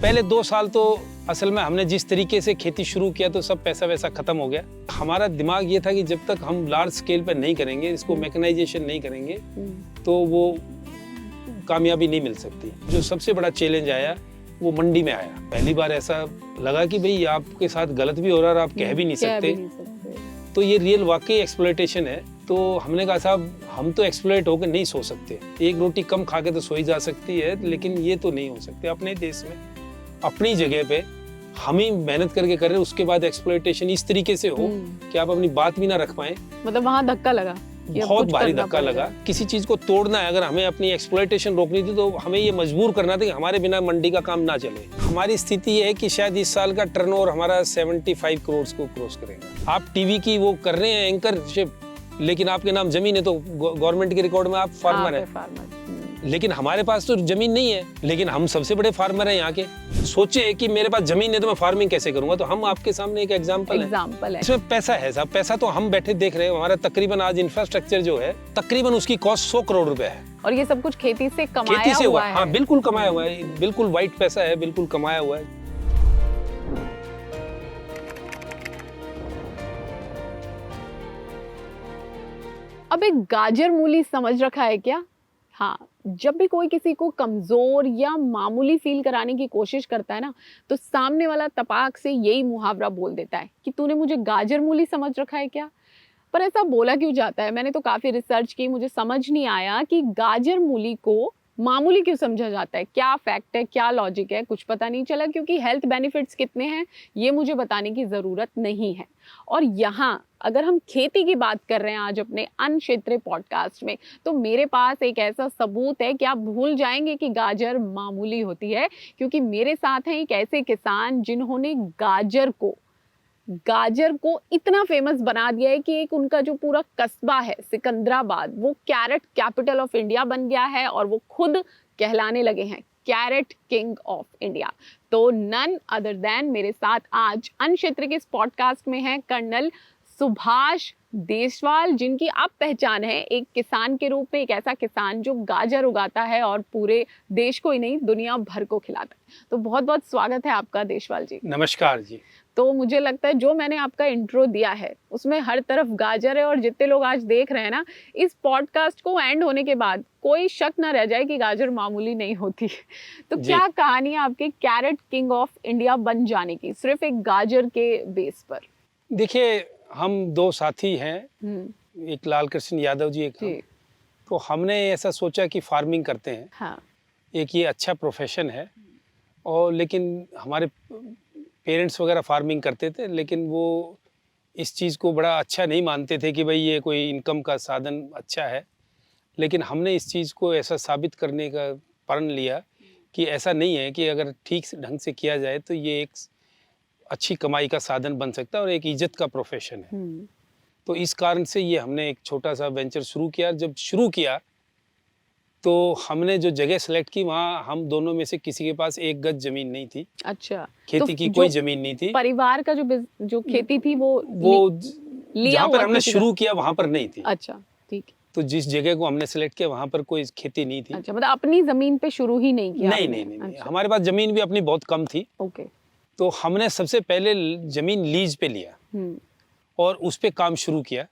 पहले 2 साल तो असल में हमने जिस तरीके से खेती शुरू किया तो सब पैसा वैसा खत्म हो गया। हमारा दिमाग ये था कि जब तक हम लार्ज स्केल पर नहीं करेंगे, इसको मैकेनाइजेशन नहीं करेंगे, तो वो कामयाबी नहीं मिल सकती। जो सबसे बड़ा चैलेंज आया वो मंडी में आया। पहली बार ऐसा लगा कि भाई आपके साथ गलत भी हो रहा है और आप कह भी नहीं सकते। तो ये रियल वाकई एक्सप्लॉयटेशन है। तो हमने कहा साहब हम तो एक्सप्लॉयट होकर नहीं सो सकते। एक रोटी कम खा के तो सोई जा सकती है, लेकिन ये तो नहीं हो सकते। अपने देश में अपनी जगह पे हम ही मेहनत करके कर रहे हैं, उसके बाद एक्सप्लॉयटेशन इस तरीके से हो कि आप अपनी बात भी ना रख पाए। मतलब वहाँ धक्का लगा, बहुत भारी धक्का लगा। किसी चीज को तोड़ना है, अगर हमें अपनी एक्सप्लॉयटेशन रोकनी थी तो हमें ये मजबूर करना था कि हमारे बिना मंडी का काम ना चले। हमारी स्थिति ये है कि शायद इस साल का टर्नओवर हमारा 75 करोड़ को क्रॉस करेगा। आप टीवी की वो कर रहे हैं एंकरशिप, लेकिन आपके नाम जमीन है तो गवर्नमेंट के रिकॉर्ड में आप फार्मर है। लेकिन हमारे पास तो जमीन नहीं है, लेकिन हम सबसे बड़े फार्मर हैं यहाँ के। सोचे कि मेरे पास जमीन है तो मैं फार्मिंग कैसे करूंगा। तो हम आपके सामने एक एग्जांपल है। इसमें पैसा है साहब, पैसा तो हम बैठे देख रहे हैं। हमारा तकरीबन आज इंफ्रास्ट्रक्चर जो है तकरीबन उसकी कॉस्ट 100 करोड़ रुपए है। और ये सब कुछ खेती से कमाया हुआ है। हाँ बिल्कुल कमाया हुआ है, बिल्कुल व्हाइट पैसा है, बिल्कुल कमाया हुआ है। अब एक गाजर मूली समझ रखा है क्या? हाँ, जब भी कोई किसी को कमजोर या मामूली फील कराने की कोशिश करता है ना, तो सामने वाला तपाक से यही मुहावरा बोल देता है कि तूने मुझे गाजर मूली समझ रखा है क्या। पर ऐसा बोला क्यों जाता है? मैंने तो काफी रिसर्च की, मुझे समझ नहीं आया कि गाजर मूली को मामूली क्यों समझा जाता है। क्या फैक्ट है, क्या लॉजिक है, कुछ पता नहीं चला। क्योंकि हेल्थ बेनिफिट्स कितने हैं ये मुझे बताने की ज़रूरत नहीं है। और यहाँ अगर हम खेती की बात कर रहे हैं आज अपने अन्न क्षेत्र पॉडकास्ट में, तो मेरे पास एक ऐसा सबूत है कि आप भूल जाएंगे कि गाजर मामूली होती है। क्योंकि मेरे साथ हैं एक ऐसे किसान जिन्होंने गाजर को इतना फेमस बना दिया है कि एक उनका जो पूरा कस्बा है सिकंदराबाद, वो कैरेट कैपिटल ऑफ इंडिया बन गया है। और वो खुद कहलाने लगे हैं कैरेट किंग ऑफ इंडिया। तो नन अदर देन मेरे साथ आज अन्न क्षेत्र के इस पॉडकास्ट में है कर्नल सुभाष देशवाल, जिनकी आप पहचान है एक किसान के रूप में, एक ऐसा किसान जो गाजर उगाता है और पूरे देश को ही नहीं दुनिया भर को खिलाता है। तो बहुत बहुत स्वागत है आपका देशवाल जी। नमस्कार जी। तो मुझे लगता है जो मैंने आपका इंट्रो दिया है उसमें हर तरफ गाजर है। और जितने लोग आज देख रहे हैं ना, इस पॉडकास्ट को एंड होने के बाद कोई शक ना रह जाए कि गाजर मामूली नहीं होती। तो क्या कहानी है आपके कैरेट किंग ऑफ इंडिया बन जाने की, सिर्फ एक गाजर के बेस पर? देखिए, हम 2 साथी हैं, एक लाल कृष्ण यादव जी, एक हम। तो हमने ऐसा सोचा कि फार्मिंग करते हैं। हाँ। एक ये अच्छा प्रोफेशन है। और लेकिन हमारे पेरेंट्स वगैरह फार्मिंग करते थे, लेकिन वो इस चीज़ को बड़ा अच्छा नहीं मानते थे कि भाई ये कोई इनकम का साधन अच्छा है। लेकिन हमने इस चीज़ को ऐसा साबित करने का प्रण लिया कि ऐसा नहीं है, कि अगर ठीक से ढंग से किया जाए तो ये एक अच्छी कमाई का साधन बन सकता है और एक इज्जत का प्रोफेशन है। तो इस कारण से ये हमने एक छोटा सा वेंचर शुरू किया। जब शुरू किया तो हमने जो जगह सेलेक्ट की, वहाँ हम दोनों में से किसी के पास 1 गज जमीन नहीं थी। अच्छा। खेती की कोई जमीन नहीं थी। परिवार का जो खेती थी वो जहाँ पर हमने शुरू किया वहाँ पर नहीं थी। अच्छा, ठीक है। तो जिस जगह को हमने सेलेक्ट किया वहाँ पर कोई खेती नहीं थी। अच्छा, मतलब अपनी जमीन पे शुरू ही नहीं किया? नहीं। अच्छा। हमारे पास जमीन भी अपनी बहुत कम थी। ओके। तो हमने सबसे पहले जमीन लीज पे लिया और उस पे काम शुरू किया।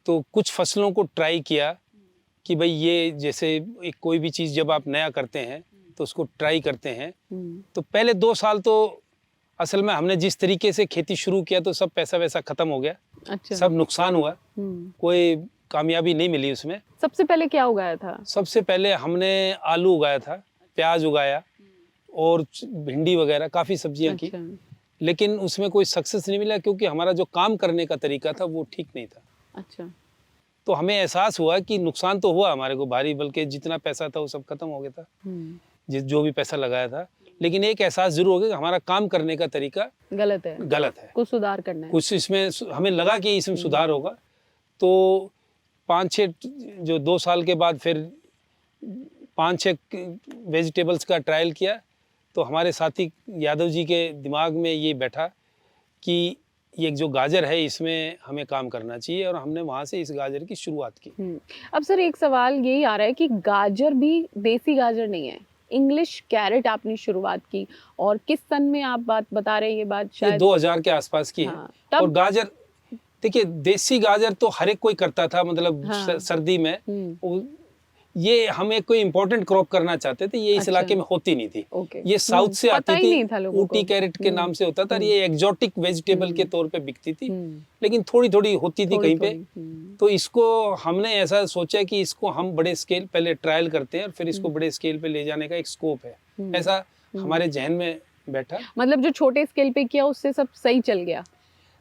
तो कुछ फसलों को ट्राई किया कि भाई ये जैसे एक कोई भी चीज़ जब आप नया करते हैं तो उसको ट्राई करते हैं। तो पहले 2 साल तो असल में हमने जिस तरीके से खेती शुरू किया तो सब पैसा वैसा खत्म हो गया। अच्छा। सब नुकसान हुआ, कोई कामयाबी नहीं मिली उसमें। सबसे पहले क्या उगाया था? सबसे पहले हमने आलू उगाया था, प्याज उगाया और भिंडी वगैरह काफ़ी सब्जियां की। लेकिन उसमें कोई सक्सेस नहीं मिला क्योंकि हमारा जो काम करने का तरीका था वो ठीक नहीं था। अच्छा। तो हमें एहसास हुआ कि नुकसान तो हुआ हमारे को भारी, बल्कि जितना पैसा था वो सब खत्म हो गया था, जो भी पैसा लगाया था। लेकिन एक एहसास जरूर हो गया कि हमारा काम करने का तरीका गलत है। कुछ सुधार करना है। कुछ इसमें हमें लगा कि इसमें सुधार होगा। तो 5-6 जो 2 साल के बाद फिर 5-6 वेजिटेबल्स का ट्रायल किया। तो हमारे साथी यादव जी के दिमाग में ये बैठा कि ये जो गाजर है इसमें हमें काम करना चाहिए, और हमने वहाँ से इस गाजर की शुरुआत की। अब सर एक सवाल यही आ रहा है कि गाजर भी देसी गाजर नहीं है, इंग्लिश कैरेट आपने शुरुआत की और किस सन में आप बात बता रहे हैं, ये बात ये शायद 2000 के आसपास की है। हाँ, और तब गाजर, देखिए देसी गाजर तो हर एक कोई करता था, मतलब हाँ, सर्दी में। हम्म, ये हम एक कोई इम्पोर्टेंट क्रॉप करना चाहते थे, ये इस अच्छा, इलाके में होती नहीं थी। ओके, ये साउथ से पता आती ही थी, नहीं था लोगों को, ऊटी कैरेट के नाम से होता था, और ये एग्जॉटिक वेजिटेबल के तौर पे बिकती थी, लेकिन थोड़ी थोड़ी होती थी थोड़ी कहीं पे। थोड़ी, तो इसको हमने ऐसा सोचा कि इसको हम बड़े स्केल पहले ट्रायल करते हैं और फिर इसको बड़े स्केल पे ले जाने का एक स्कोप है, ऐसा हमारे जहन में बैठा। मतलब जो छोटे स्केल पे किया उससे सब सही चल गया,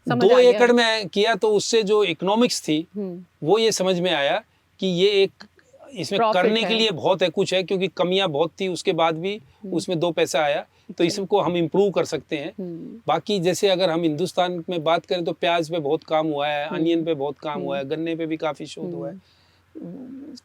समझ 2 आ गया। एकड़ में किया तो उससे जो इकोनॉमिक्स थी वो ये समझ में आया कि ये एक इसमें Profit करने के है। लिए बहुत है, कुछ है, क्योंकि कमियां बहुत थी, उसके बाद भी उसमें 2 पैसा आया, तो इसको हम इम्प्रूव कर सकते हैं। बाकी जैसे अगर हम हिंदुस्तान में बात करें तो प्याज पे बहुत काम हुआ है, अनियन पे बहुत काम हुआ है, गन्ने पे भी काफी शोध हुआ है,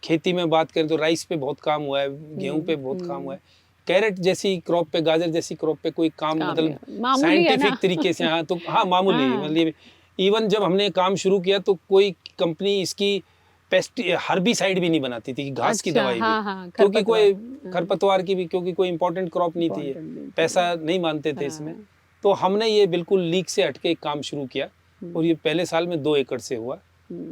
खेती में बात करें तो राइस पे बहुत काम हुआ है, गेहूं पे बहुत काम हुआ है। कैरेट जैसी क्रॉप पे, गाजर जैसी क्रॉप पे कोई काम मतलब मामूली है ना। साइंटिफिक तरीके से, हाँ तो हाँ मामूली, हाँ। मतलब इवन जब हमने काम शुरू किया तो कोई कंपनी इसकी पेस्ट हर्बिसाइड भी नहीं बनाती थी, घास की अच्छा, दवाई हाँ, भी, हाँ, क्योंकि कोई खरपतवार, खरपतवार की भी, क्योंकि कोई इंपॉर्टेंट क्रॉप नहीं थी, Important नहीं थी। पैसा नहीं मानते थे हाँ। इसमें। तो हमने ये बिल्कुल लीक से हटके एक काम शुरू किया, और ये पहले साल में 2 एकड़ से हुआ,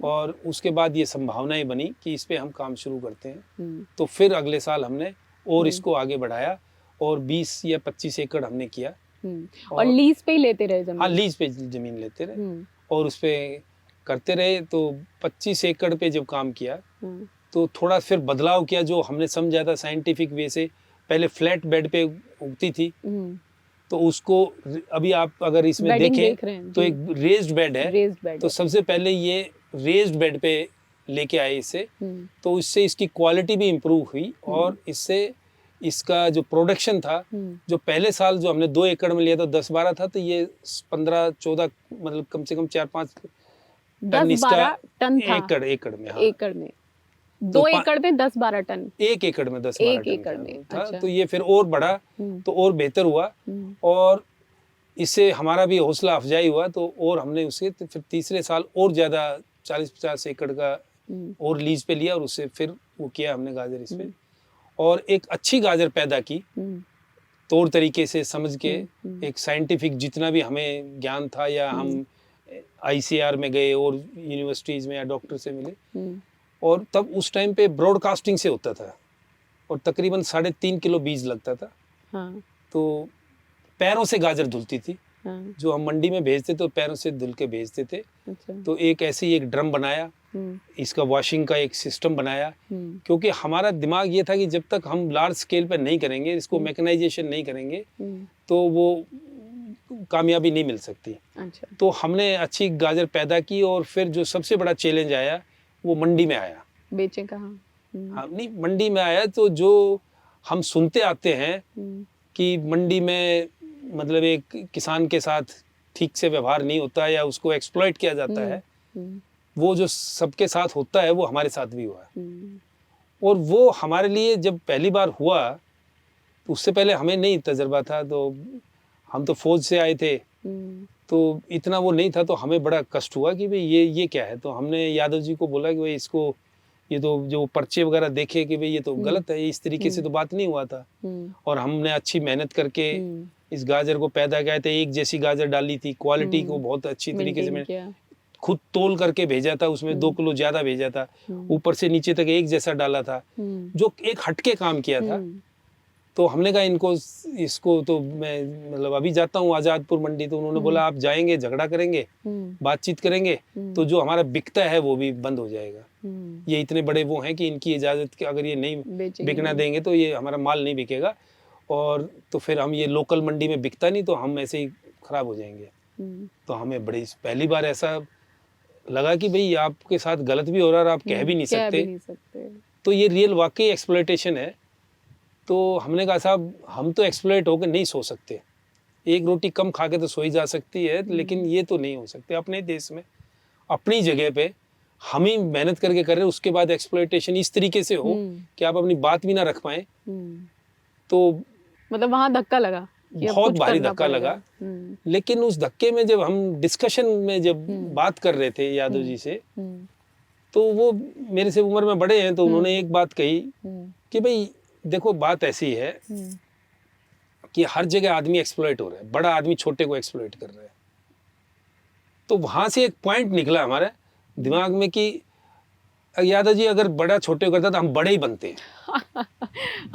और उसके बाद ये संभावनाएं बनी कि इस पे हम काम शुरू करते हैं। तो फिर अगले साल हमने और इसको आगे बढ़ाया और 20 या 25 एकड़ हमने किया। और लीज पे ही लेते रहे जमीन? हाँ, लीज पे जमीन लेते रहे और उस पे करते रहे। तो 25 एकड़ पे जब काम किया तो थोड़ा फिर बदलाव किया, जो हमने समझा था साइंटिफिक वे से। पहले फ्लैट बेड पे उगती थी, तो उसको अभी आप अगर इसमें देखें तो एक रेज्ड बेड है, तो सबसे पहले ये रेज्ड बेड पे लेके आए इसे, तो इससे इसकी क्वालिटी भी इम्प्रूव हुई, और इससे इसका जो प्रोडक्शन था, जो पहले साल जो हमने 2 एकड़ में लिया था 10-12 था, तो ये 15-14 मतलब कम से कम 4-5 टन इसका एकड़ में, हाँ, एकड़ में 2 एकड़ में 10-12 टन, 1 एकड़ में 10-12 टन एकड़ में था। अच्छा। तो ये फिर और बढ़ा तो और बेहतर हुआ, और इससे हमारा भी हौसला अफजाई हुआ, तो और हमने उसे तो फिर तीसरे साल और ज़्यादा 40-50 एकड़ का और लीज पे लिया, और उससे फिर वो किया हमने गाजर इस पे, और एक अच्छी गाजर पैदा की तौर तरीके से समझ के। एक साइंटिफिक जितना भी हमें ज्ञान था, या हम ICR में गए और यूनिवर्सिटीज़ में या डॉक्टर से मिले, और तब उस टाइम पे ब्रॉडकास्टिंग से होता था, और तकरीबन 3.5 किलो बीज लगता था। हाँ। तो पैरों से गाजर धुलती थी, हाँ। जो हम मंडी में भेजते तो पैरों से धुल के भेजते थे। अच्छा। तो एक ऐसे ही एक ड्रम बनाया, इसका वॉशिंग का एक सिस्टम बनाया, क्योंकि हमारा दिमाग ये था कि जब तक हम लार्ज स्केल पर नहीं करेंगे, इसको मैकेनाइजेशन नहीं करेंगे, तो वो कामयाबी नहीं मिल सकती। अच्छा। तो हमने अच्छी गाजर पैदा की, और फिर जो सबसे बड़ा चैलेंज आया वो मंडी में आया। बेचें कहाँ? हाँ, नहीं, मंडी में आया तो जो हम सुनते आते हैं कि मंडी में मतलब एक किसान के साथ ठीक से व्यवहार नहीं होता, या उसको एक्सप्लॉइट किया जाता है, वो जो सबके साथ होता है वो हमारे साथ भी हुआ है। और वो हमारे लिए जब पहली बार हुआ, तो उससे पहले हमें नहीं तजर्बा था, तो हम तो फौज से आए थे, तो इतना वो नहीं था, तो हमें बड़ा कष्ट हुआ कि भाई ये क्या है। तो हमने यादव जी को बोला कि भाई इसको, ये तो जो पर्चे वगैरह देखे कि भाई ये तो गलत है, इस तरीके से तो बात नहीं हुआ था। और हमने अच्छी मेहनत करके इस गाजर को पैदा किया था, एक जैसी गाजर डाली थी, क्वालिटी को बहुत अच्छी तरीके से मैंने खुद तोल करके भेजा था, उसमें 2 किलो ज्यादा भेजा था, ऊपर से नीचे तक एक जैसा डाला था, जो एक हटके काम किया था। तो हमने कहा इसको तो मैं मतलब अभी जाता हूँ आज़ादपुर मंडी, तो उन्होंने बोला आप जाएंगे झगड़ा करेंगे, बातचीत करेंगे, तो जो हमारा बिकता है वो भी बंद हो जाएगा। ये इतने बड़े वो हैं कि इनकी इजाज़त के अगर ये नहीं बिकना देंगे तो ये हमारा माल नहीं बिकेगा, और तो फिर हम ये लोकल मंडी में बिकता नहीं, तो हम ऐसे ही खराब हो जाएंगे। तो हमें बड़ी पहली बार ऐसा लगा कि भाई आपके साथ गलत भी हो रहा है और आप कह भी नहीं सकते। तो ये रियल वाकई एक्सप्लॉयटेशन है। तो हमने कहा साहब हम तो एक्सप्लॉइट होकर नहीं सो सकते, एक रोटी कम खा के तो सोई जा सकती है, लेकिन ये तो नहीं हो सकते। अपने देश में अपनी जगह पे हम ही मेहनत करके कर रहे हैं, उसके बाद एक्सप्लॉयटेशन इस तरीके से हो कि आप अपनी बात भी ना रख पाए। तो मतलब वहाँ धक्का लगा, बहुत भारी धक्का लगा। लेकिन उस धक्के में जब हम डिस्कशन में जब बात कर रहे थे यादव जी से, तो वो मेरे से उम्र में बड़े हैं, तो उन्होंने एक बात कही कि भाई देखो बात ऐसी है कि हर जगह आदमी एक्सप्लॉइट हो रहा है, बड़ा आदमी छोटे को एक्सप्लॉइट कर रहा है। तो वहां से एक पॉइंट निकला हमारे दिमाग में कि यादव जी अगर बड़ा छोटे को करता तो हम बड़े ही बनते हैं।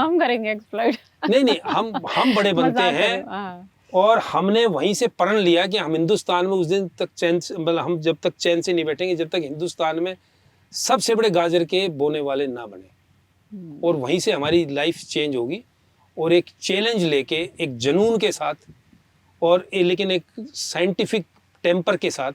हम करेंगे एक्सप्लॉइट। नहीं हम बड़े बनते मजाक हैं। कर रहे हो, हाँ। और हमने वहीं से प्रण लिया कि हम हिंदुस्तान में उस दिन तक चैन से, मतलब हम जब तक चैन से नहीं बैठेंगे जब तक हिंदुस्तान में सबसे बड़े गाजर के बोने वाले ना बने। और वहीं से हमारी लाइफ चेंज होगी। और एक चैलेंज लेके, एक जुनून के साथ और लेकिन एक साइंटिफिक टेम्पर के साथ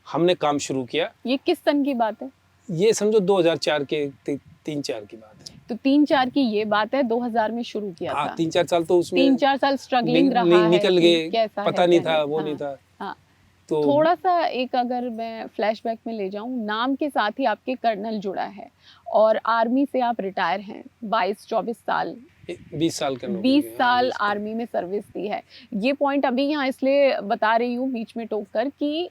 हमने काम शुरू किया। ये किस सन की बात है? ये समझो 2004 के 3-4 की बात है। तो 3-4 की ये बात है, 2000 में शुरू किया हाँ, था। 3-4 साल तो उसमें 3-4 साल स्ट्रगलिंग रहा है निकल कि गए, कैसा पता है, नहीं क्या था, है। वो हाँ, नहीं था। हाँ। तो थोड़ा सा एक अगर मैं फ्लैशबैक में ले जाऊं, नाम के साथ ही आपके कर्नल जुड़ा है और आर्मी से आप रिटायर हैं। 22-24 साल 20 साल का 20 साल आर्मी में सर्विस दी है। ये पॉइंट अभी यहाँ इसलिए बता रही हूँ बीच में टोक कर कि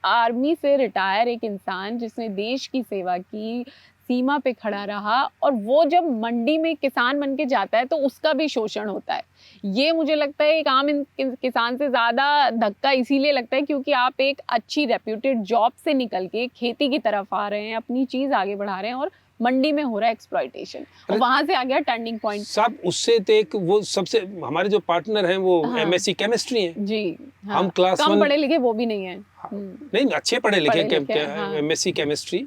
आर्मी से रिटायर एक इंसान जिसने देश की सेवा की, सीमा पे खड़ा रहा, और वो जब मंडी में किसान बन के जाता है तो उसका भी शोषण होता है। ये मुझे लगता है एक आम किसान से ज़्यादा धक्का इसीलिए लगता है क्योंकि आप एक अच्छी रेप्यूटेड जॉब से निकल के खेती की तरफ आ रहे हैं, अपनी चीज़ आगे बढ़ा रहे हैं, और मंडी में हो रहा है एक्सप्लॉइटेशन, और वहां से आ गया टर्निंग पॉइंट। सब उससे तो एक वो सबसे हमारे जो पार्टनर हैं वो हाँ। एमएससी केमिस्ट्री हैं जी, हाँ। हम क्लास कम 1 पढ़े लिखे वो भी नहीं है। नहीं, अच्छे पढ़े लिखे हाँ। MSc chemistry.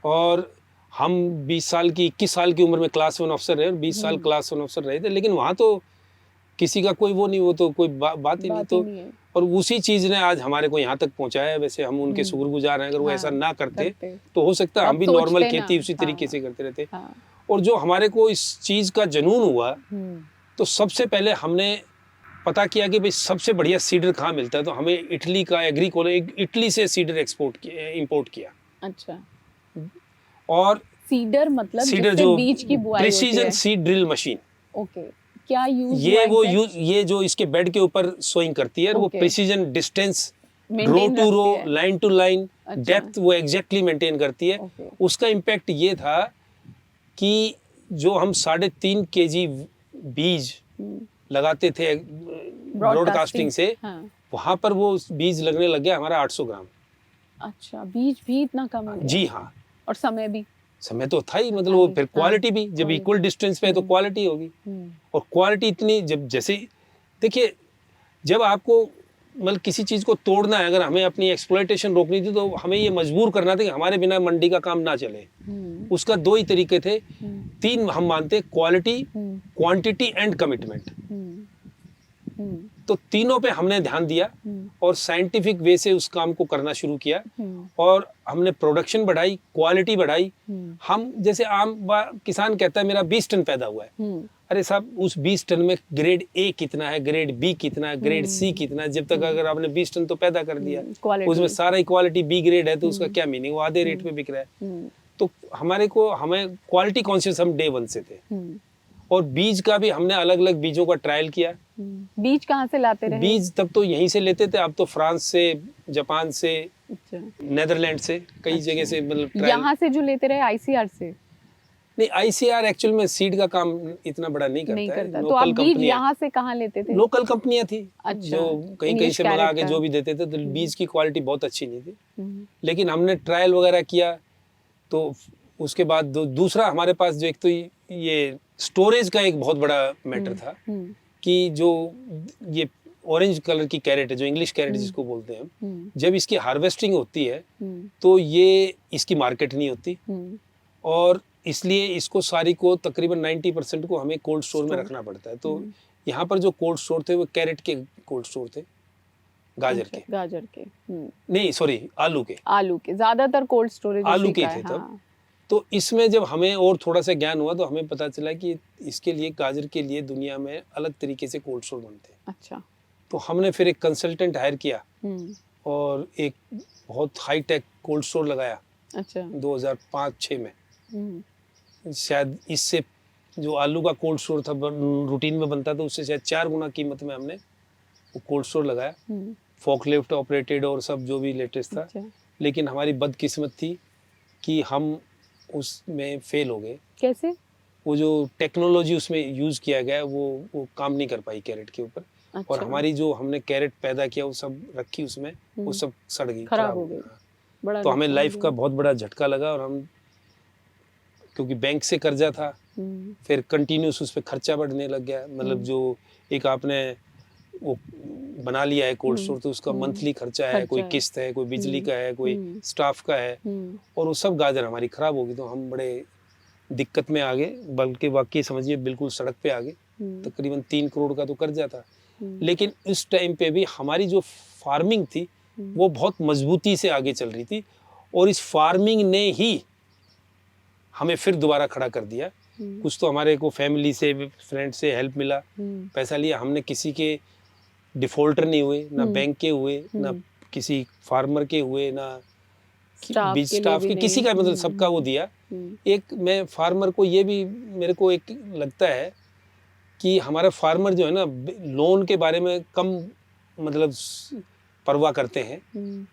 और हम 20 साल की 21 साल की उम्र में क्लास 1 अफसर रहे और 20 साल क्लास 1 अफसर रहे थे। लेकिन वहाँ तो किसी का कोई वो नहीं, वो तो कोई बात ही नहीं। तो और उसी चीज़ ने आज हमारे को यहाँ तक पहुँचाया है। वैसे हम उनके शुक्रगुजार हैं। अगर वो ऐसा ना करते तो हो सकता है हम भी नॉर्मल खेती उसी तरीके से करते रहते। और जो हमारे को इस चीज़ का जुनून हुआ, तो सबसे पहले हमने पता किया कि भाई सबसे बढ़िया सीडर कहाँ मिलता है। तो हमें इटली का इटली से सीडर इंपोर्ट किया। अच्छा। और सीडर मतलब सीडर जो बीज की बुआई precision seed drill machine. Okay, क्या ये जो इसके बेड के ऊपर सोइंग करती है। वो precision distance, row to row, line to line, depth वो एग्जैक्टली मेंटेन करती है। उसका इम्पैक्ट ये था कि जो हम 3.5 kg बीज लगाते थे ब्रॉडकास्टिंग से, वहां पर वो बीज लगने लग गया हमारा 800 ग्राम। अच्छा, बीज भी इतना कम है? जी हाँ। और समय तो था ही, मतलब वो फिर क्वालिटी भी, जब इक्वल डिस्टेंस पे है तो क्वालिटी होगी। और क्वालिटी इतनी, जब जैसे देखिए, जब आपको मतलब किसी चीज को तोड़ना है, अगर हमें अपनी एक्सप्लॉइटेशन रोकनी थी तो हमें ये मजबूर करना था कि हमारे बिना मंडी का काम ना चले। उसका 2 ही तरीके थे, 3 हम मानते, क्वालिटी, क्वांटिटी एंड कमिटमेंट। तो तीनों पे हमने ध्यान दिया और साइंटिफिक वे से उस काम को करना शुरू किया। और हमने प्रोडक्शन बढ़ाई, क्वालिटी बढ़ाई। हम जैसे आम किसान कहता है मेरा 20 टन पैदा हुआ है। अरे साहब, उस 20 टन में ग्रेड ए कितना है, ग्रेड बी कितना है, ग्रेड सी कितना है। जब तक अगर आपने 20 टन तो पैदा कर दिया, उसमें सारा ही क्वालिटी बी ग्रेड है तो उसका क्या मीनिंग, वो आधे रेट पे बिक रहा है। तो हमें क्वालिटी कॉन्शियस हम डे 1 से थे। और बीज का भी हमने अलग अलग बीजों का ट्रायल किया। बीज कहाँ से लाते रहे? बीज तब तो यहीं से लेते थे, अब तो फ्रांस से, जापान से, नेदरलैंड से, कई जगह से, मतलब यहाँ से जो लेते रहे आईसीआर से? नहीं, आईसीआर एक्चुअल में सीड का काम इतना बड़ा नहीं करता है। तो आप बीज यहाँ से कहाँ लेते थे? लोकल कंपनियां थी। अच्छा, जो कहीं से मंगा के जो भी देते थे। तो बीज की क्वालिटी बहुत अच्छी नहीं थी। लेकिन हमने ट्रायल वगैरह किया। तो उसके बाद दूसरा हमारे पास जो एक तो ये स्टोरेज का एक बहुत बड़ा मैटर था कि जो ये ऑरेंज कलर की कैरेट है, जो इंग्लिश कैरेट जिसको बोलते हैं, जब इसकी हार्वेस्टिंग होती है तो ये इसकी मार्केट नहीं होती। और इसलिए इसको सारी को तकरीबन 90% को हमें कोल्ड स्टोर में रखना पड़ता है। तो यहाँ पर जो कोल्ड स्टोर थे वो कैरेट के कोल्ड स्टोर थे, गाजर के नहीं, सॉरी, आलू के ज्यादातर कोल्ड स्टोरेज आलू के थे तब। तो इसमें जब हमें और थोड़ा सा ज्ञान हुआ तो हमें पता चला कि इसके लिए, गाजर के लिए दुनिया में अलग तरीके से कोल्ड स्टोर बनते हैं। अच्छा। तो हमने फिर एक कंसल्टेंट हायर किया और एक बहुत हाई टेक कोल्ड स्टोर लगाया। अच्छा। 2005-06 में। शायद इससे जो आलू का कोल्ड स्टोर था रूटीन में बनता था, उससे शायद 4 गुना कीमत में हमने वो कोल्ड स्टोर लगाया। फॉकलिफ्ट ऑपरेटेड और सब जो भी लेटेस्ट था। अच्छा। लेकिन हमारी बदकिस्मत थी कि हम उसमें फेल हो गए। कैसे? वो जो टेक्नोलॉजी उसमें यूज किया गया है वो काम नहीं कर पाई कैरेट के ऊपर। अच्छा। और हमारी जो हमने कैरेट पैदा किया वो सब रखी उसमें, वो सब सड़ गई, खराब हो गई। हाँ। बड़ा तो हमें नुकसान लाइफ हुआ। का बहुत बड़ा झटका लगा, और हम क्योंकि बैंक से कर्जा था, फिर कंटिन्यूस उस पर खर्चा बढ़ने लग गया। मतलब जो एक आपने वो बना लिया है कोल्ड स्टोर, तो उसका मंथली खर्चा है, कोई किस्त है, कोई बिजली का है, कोई स्टाफ का है, और वो सब गाजर हमारी खराब हो गई। तो हम बड़े दिक्कत में आ गए, बल्कि वाकई समझिए बिल्कुल सड़क पे आ गए। तकरीबन 3 करोड़ का तो कर्जा था। लेकिन इस टाइम पे भी हमारी जो फार्मिंग थी वो बहुत मजबूती से आगे चल रही थी, और इस फार्मिंग ने ही हमें फिर दोबारा खड़ा कर दिया। कुछ तो हमारे को फैमिली से, फ्रेंड से हेल्प मिला, पैसा लिया, हमने किसी के डिफॉल्टर नहीं हुए, ना बैंक के हुए, ना किसी फार्मर के हुए, ना बीज स्टाफ के, किसी का, मतलब सबका वो दिया। एक मैं फार्मर को ये भी मेरे को एक लगता है कि हमारा फार्मर जो है ना, लोन के बारे में कम मतलब परवाह करते हैं,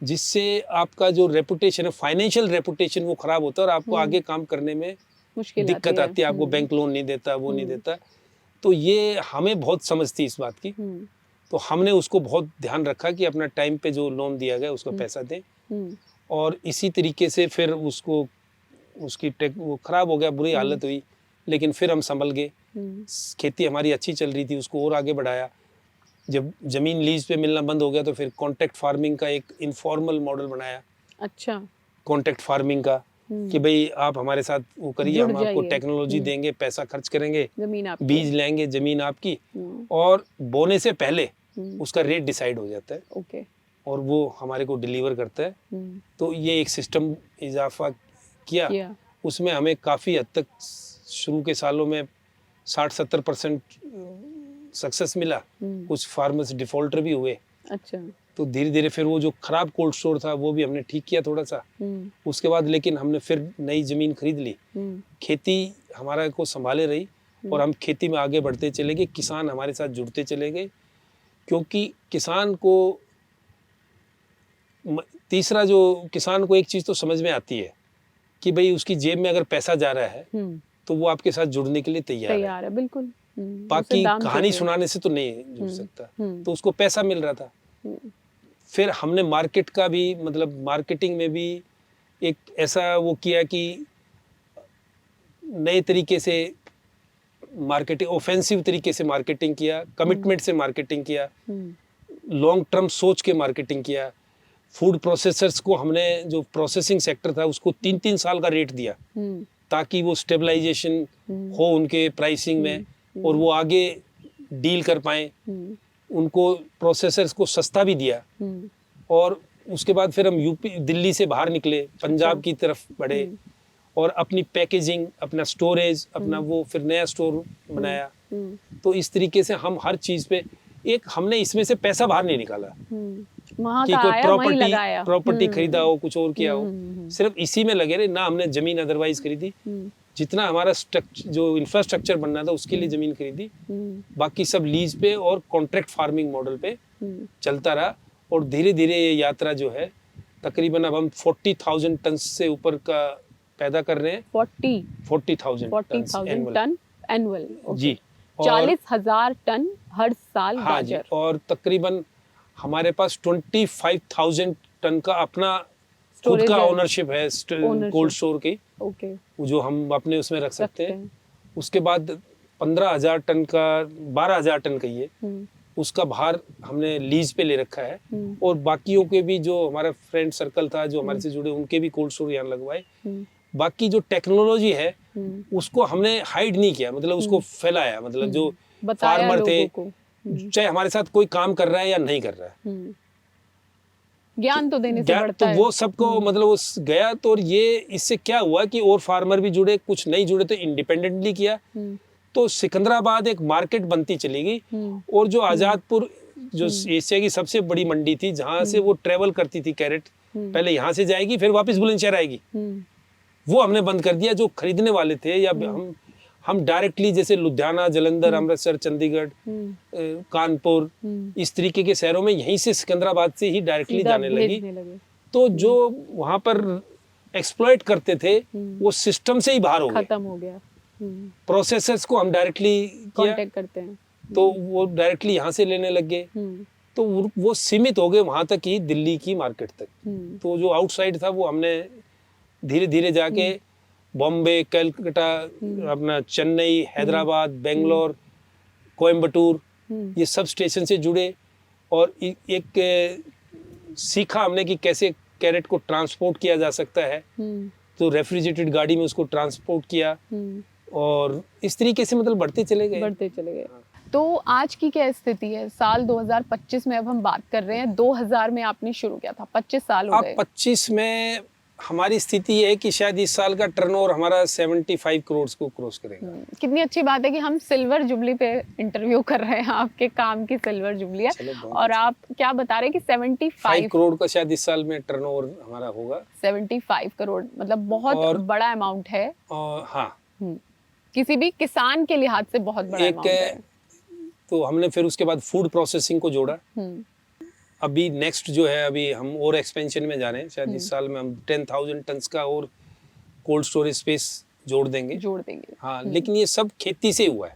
जिससे आपका जो रेपुटेशन है, फाइनेंशियल रेपुटेशन, वो खराब होता है, और आपको आगे काम करने में दिक्कत आती है। आपको बैंक लोन नहीं देता, वो नहीं देता। तो ये हमें बहुत समझ थी इस बात की, तो हमने उसको बहुत ध्यान रखा कि अपना टाइम पे जो लोन दिया गया उसका पैसा दें। और इसी तरीके से फिर उसको उसकी वो खराब हो गया, बुरी हालत हुई, लेकिन फिर हम संभल गए। खेती हमारी अच्छी चल रही थी, उसको और आगे बढ़ाया। जब जमीन लीज पे मिलना बंद हो गया तो फिर कॉन्ट्रैक्ट फार्मिंग का एक इनफॉर्मल मॉडल बनाया। अच्छा। कॉन्ट्रैक्ट फार्मिंग का कि भाई आप हमारे साथ वो करिए, हम आपको टेक्नोलॉजी देंगे, पैसा खर्च करेंगे, बीज लेंगे, जमीन आपकी, और बोने से पहले उसका रेट डिसाइड हो जाता है। ओके। और वो हमारे को डिलीवर करता है। तो ये एक सिस्टम इजाफा किया। उसमें हमें काफ़ी हद तक शुरू के सालों में 60-70% सक्सेस मिला। कुछ फार्मर्स डिफॉल्टर भी हुए। अच्छा। तो धीरे धीरे फिर वो जो खराब कोल्ड स्टोर था वो भी हमने ठीक किया थोड़ा सा। उसके बाद लेकिन हमने फिर नई जमीन खरीद ली, खेती हमारा को संभाले रही, और हम खेती में आगे बढ़ते चले गए। किसान हमारे साथ जुड़ते चले गए, क्योंकि किसान को तीसरा जो किसान को एक चीज़ तो समझ में आती है कि भाई उसकी जेब में अगर पैसा जा रहा है तो वो आपके साथ जुड़ने के लिए तैयार है। बिल्कुल। बाकी कहानी सुनाने से तो नहीं जुड़ सकता। तो उसको पैसा मिल रहा था। फिर हमने मार्केट का भी, मतलब मार्केटिंग में भी एक ऐसा वो किया कि नए तरीके से मार्केटिंग, ऑफेंसिव तरीके से मार्केटिंग किया, कमिटमेंट से मार्केटिंग किया, लॉन्ग टर्म सोच के मार्केटिंग किया। फूड प्रोसेसर्स को हमने, जो प्रोसेसिंग सेक्टर था उसको 3-3 साल का रेट दिया, ताकि वो स्टेबलाइजेशन हो उनके प्राइसिंग में, और वो आगे डील कर पाएं। उनको प्रोसेसर्स को सस्ता भी दिया। और उसके बाद फिर हम यूपी, दिल्ली से बाहर निकले, पंजाब की तरफ बढ़े, और अपनी पैकेजिंग, अपना स्टोरेज, अपना वो फिर नया स्टोर बनाया। तो इस तरीके से हम हर चीज़ पे हमने इसमें से पैसा बाहर नहीं निकाला कि कोई प्रॉपर्टी खरीदा हो, कुछ और किया हो, सिर्फ इसी में लगे रहे ना। हमने जमीन अदरवाइज खरीदी, जितना हमारा जो इंफ्रास्ट्रक्चर बनना था उसके लिए जमीन खरीदी, बाकी सब लीज पे और कॉन्ट्रैक्ट फार्मिंग मॉडल पे चलता रहा। और धीरे धीरे ये यात्रा जो है, तकरीबन अब हम 40,000 टन से ऊपर का पैदा कर रहे हैं। 40,000 टन एनुअल। जी। 40,000 टन हर साल गाजर। जी। और तकरीबन हमारे पास 25,000 टन का अपना खुद का ओनरशिप है कोल्ड स्टोर की, जो हम अपने उसमें रख सकते हैं। उसके बाद 15,000 टन का, 12,000 टन कहिए, उसका भार हमने लीज पे ले रखा है। और बाकियों के भी, जो हमारा फ्रेंड सर्कल था जो हमारे से जुड़े, उनके भी कोल्ड स्टोर यहाँ लगवाए। बाकी जो टेक्नोलॉजी है उसको हमने हाइड नहीं किया, मतलब उसको फैलाया। मतलब जो फार्मर थे, चाहे हमारे साथ कोई काम कर रहा है या नहीं कर रहा है, ज्ञान तो देने से बढ़ता है। वो सबको मतलब उस गया। तो ये इससे क्या हुआ कि और फार्मर भी जुड़े, कुछ नहीं जुड़े तो इंडिपेंडेंटली किया। तो सिकंदराबाद एक मार्केट बनती चली गई। और जो आजादपुर, जो एशिया की सबसे बड़ी मंडी थी, जहाँ से वो ट्रेवल करती थी कैरेट, पहले यहाँ से जाएगी फिर वापस बुलंदशहर आएगी, वो हमने बंद कर दिया। जो खरीदने वाले थे, या हम डायरेक्टली जैसे लुधियाना, जलंधर, अमृतसर, चंडीगढ़, कानपुर, इस तरीके के शहरों में यहीं से सिकंदराबाद से ही डायरेक्टली जाने लगी। तो जो वहाँ पर एक्सप्लॉइट करते थे वो सिस्टम से ही बाहर हो गए, खत्म हो गया। प्रोसेसर्स को हम डायरेक्टली किया कांटेक्ट करते हैं। तो वो डायरेक्टली यहाँ से लेने लग गए, तो वो सीमित हो गए वहाँ तक ही, दिल्ली की मार्केट तक। तो जो आउटसाइड था वो हमने धीरे धीरे जाके बॉम्बे, कलकत्ता, अपना चेन्नई, हैदराबाद, बेंगलोर, कोयम्बटूर, ये सब स्टेशन से जुड़े और एक सीखा हमने कि कैसे कैरेट को ट्रांसपोर्ट किया जा सकता है। तो रेफ्रिजरेटेड गाड़ी में उसको ट्रांसपोर्ट किया और इस तरीके से मतलब बढ़ते चले गए। तो आज की क्या स्थिति है? साल 2025 में अब हम बात कर रहे हैं, 2000 में आपने शुरू किया था, 25 साल हो गए। 25 में हमारी स्थिति है कि शायद इस साल का टर्नओवर हमारा 75 करोड़ को क्रॉस करेगा। कितनी अच्छी बात है कि हम सिल्वर जुबली पे इंटरव्यू कर रहे हैं, आपके काम की सिल्वर जुबली है। और आप क्या बता रहे हैं कि 75 करोड़ का शायद इस साल में टर्नओवर हमारा होगा। 75 करोड़ मतलब बहुत बड़ा अमाउंट है। हाँ, किसी भी किसान के लिहाज से बहुत बड़ा अमाउंट है। तो हमने फिर उसके बाद फूड प्रोसेसिंग को जोड़ा। अभी नेक्स्ट जो है, अभी हम और एक्सपेंशन में जा रहे हैं, शायद इस साल में हम 10,000 टन्स का और कोल्ड स्टोरेज स्पेस जोड़ देंगे। हाँ, लेकिन ये सब खेती से हुआ है।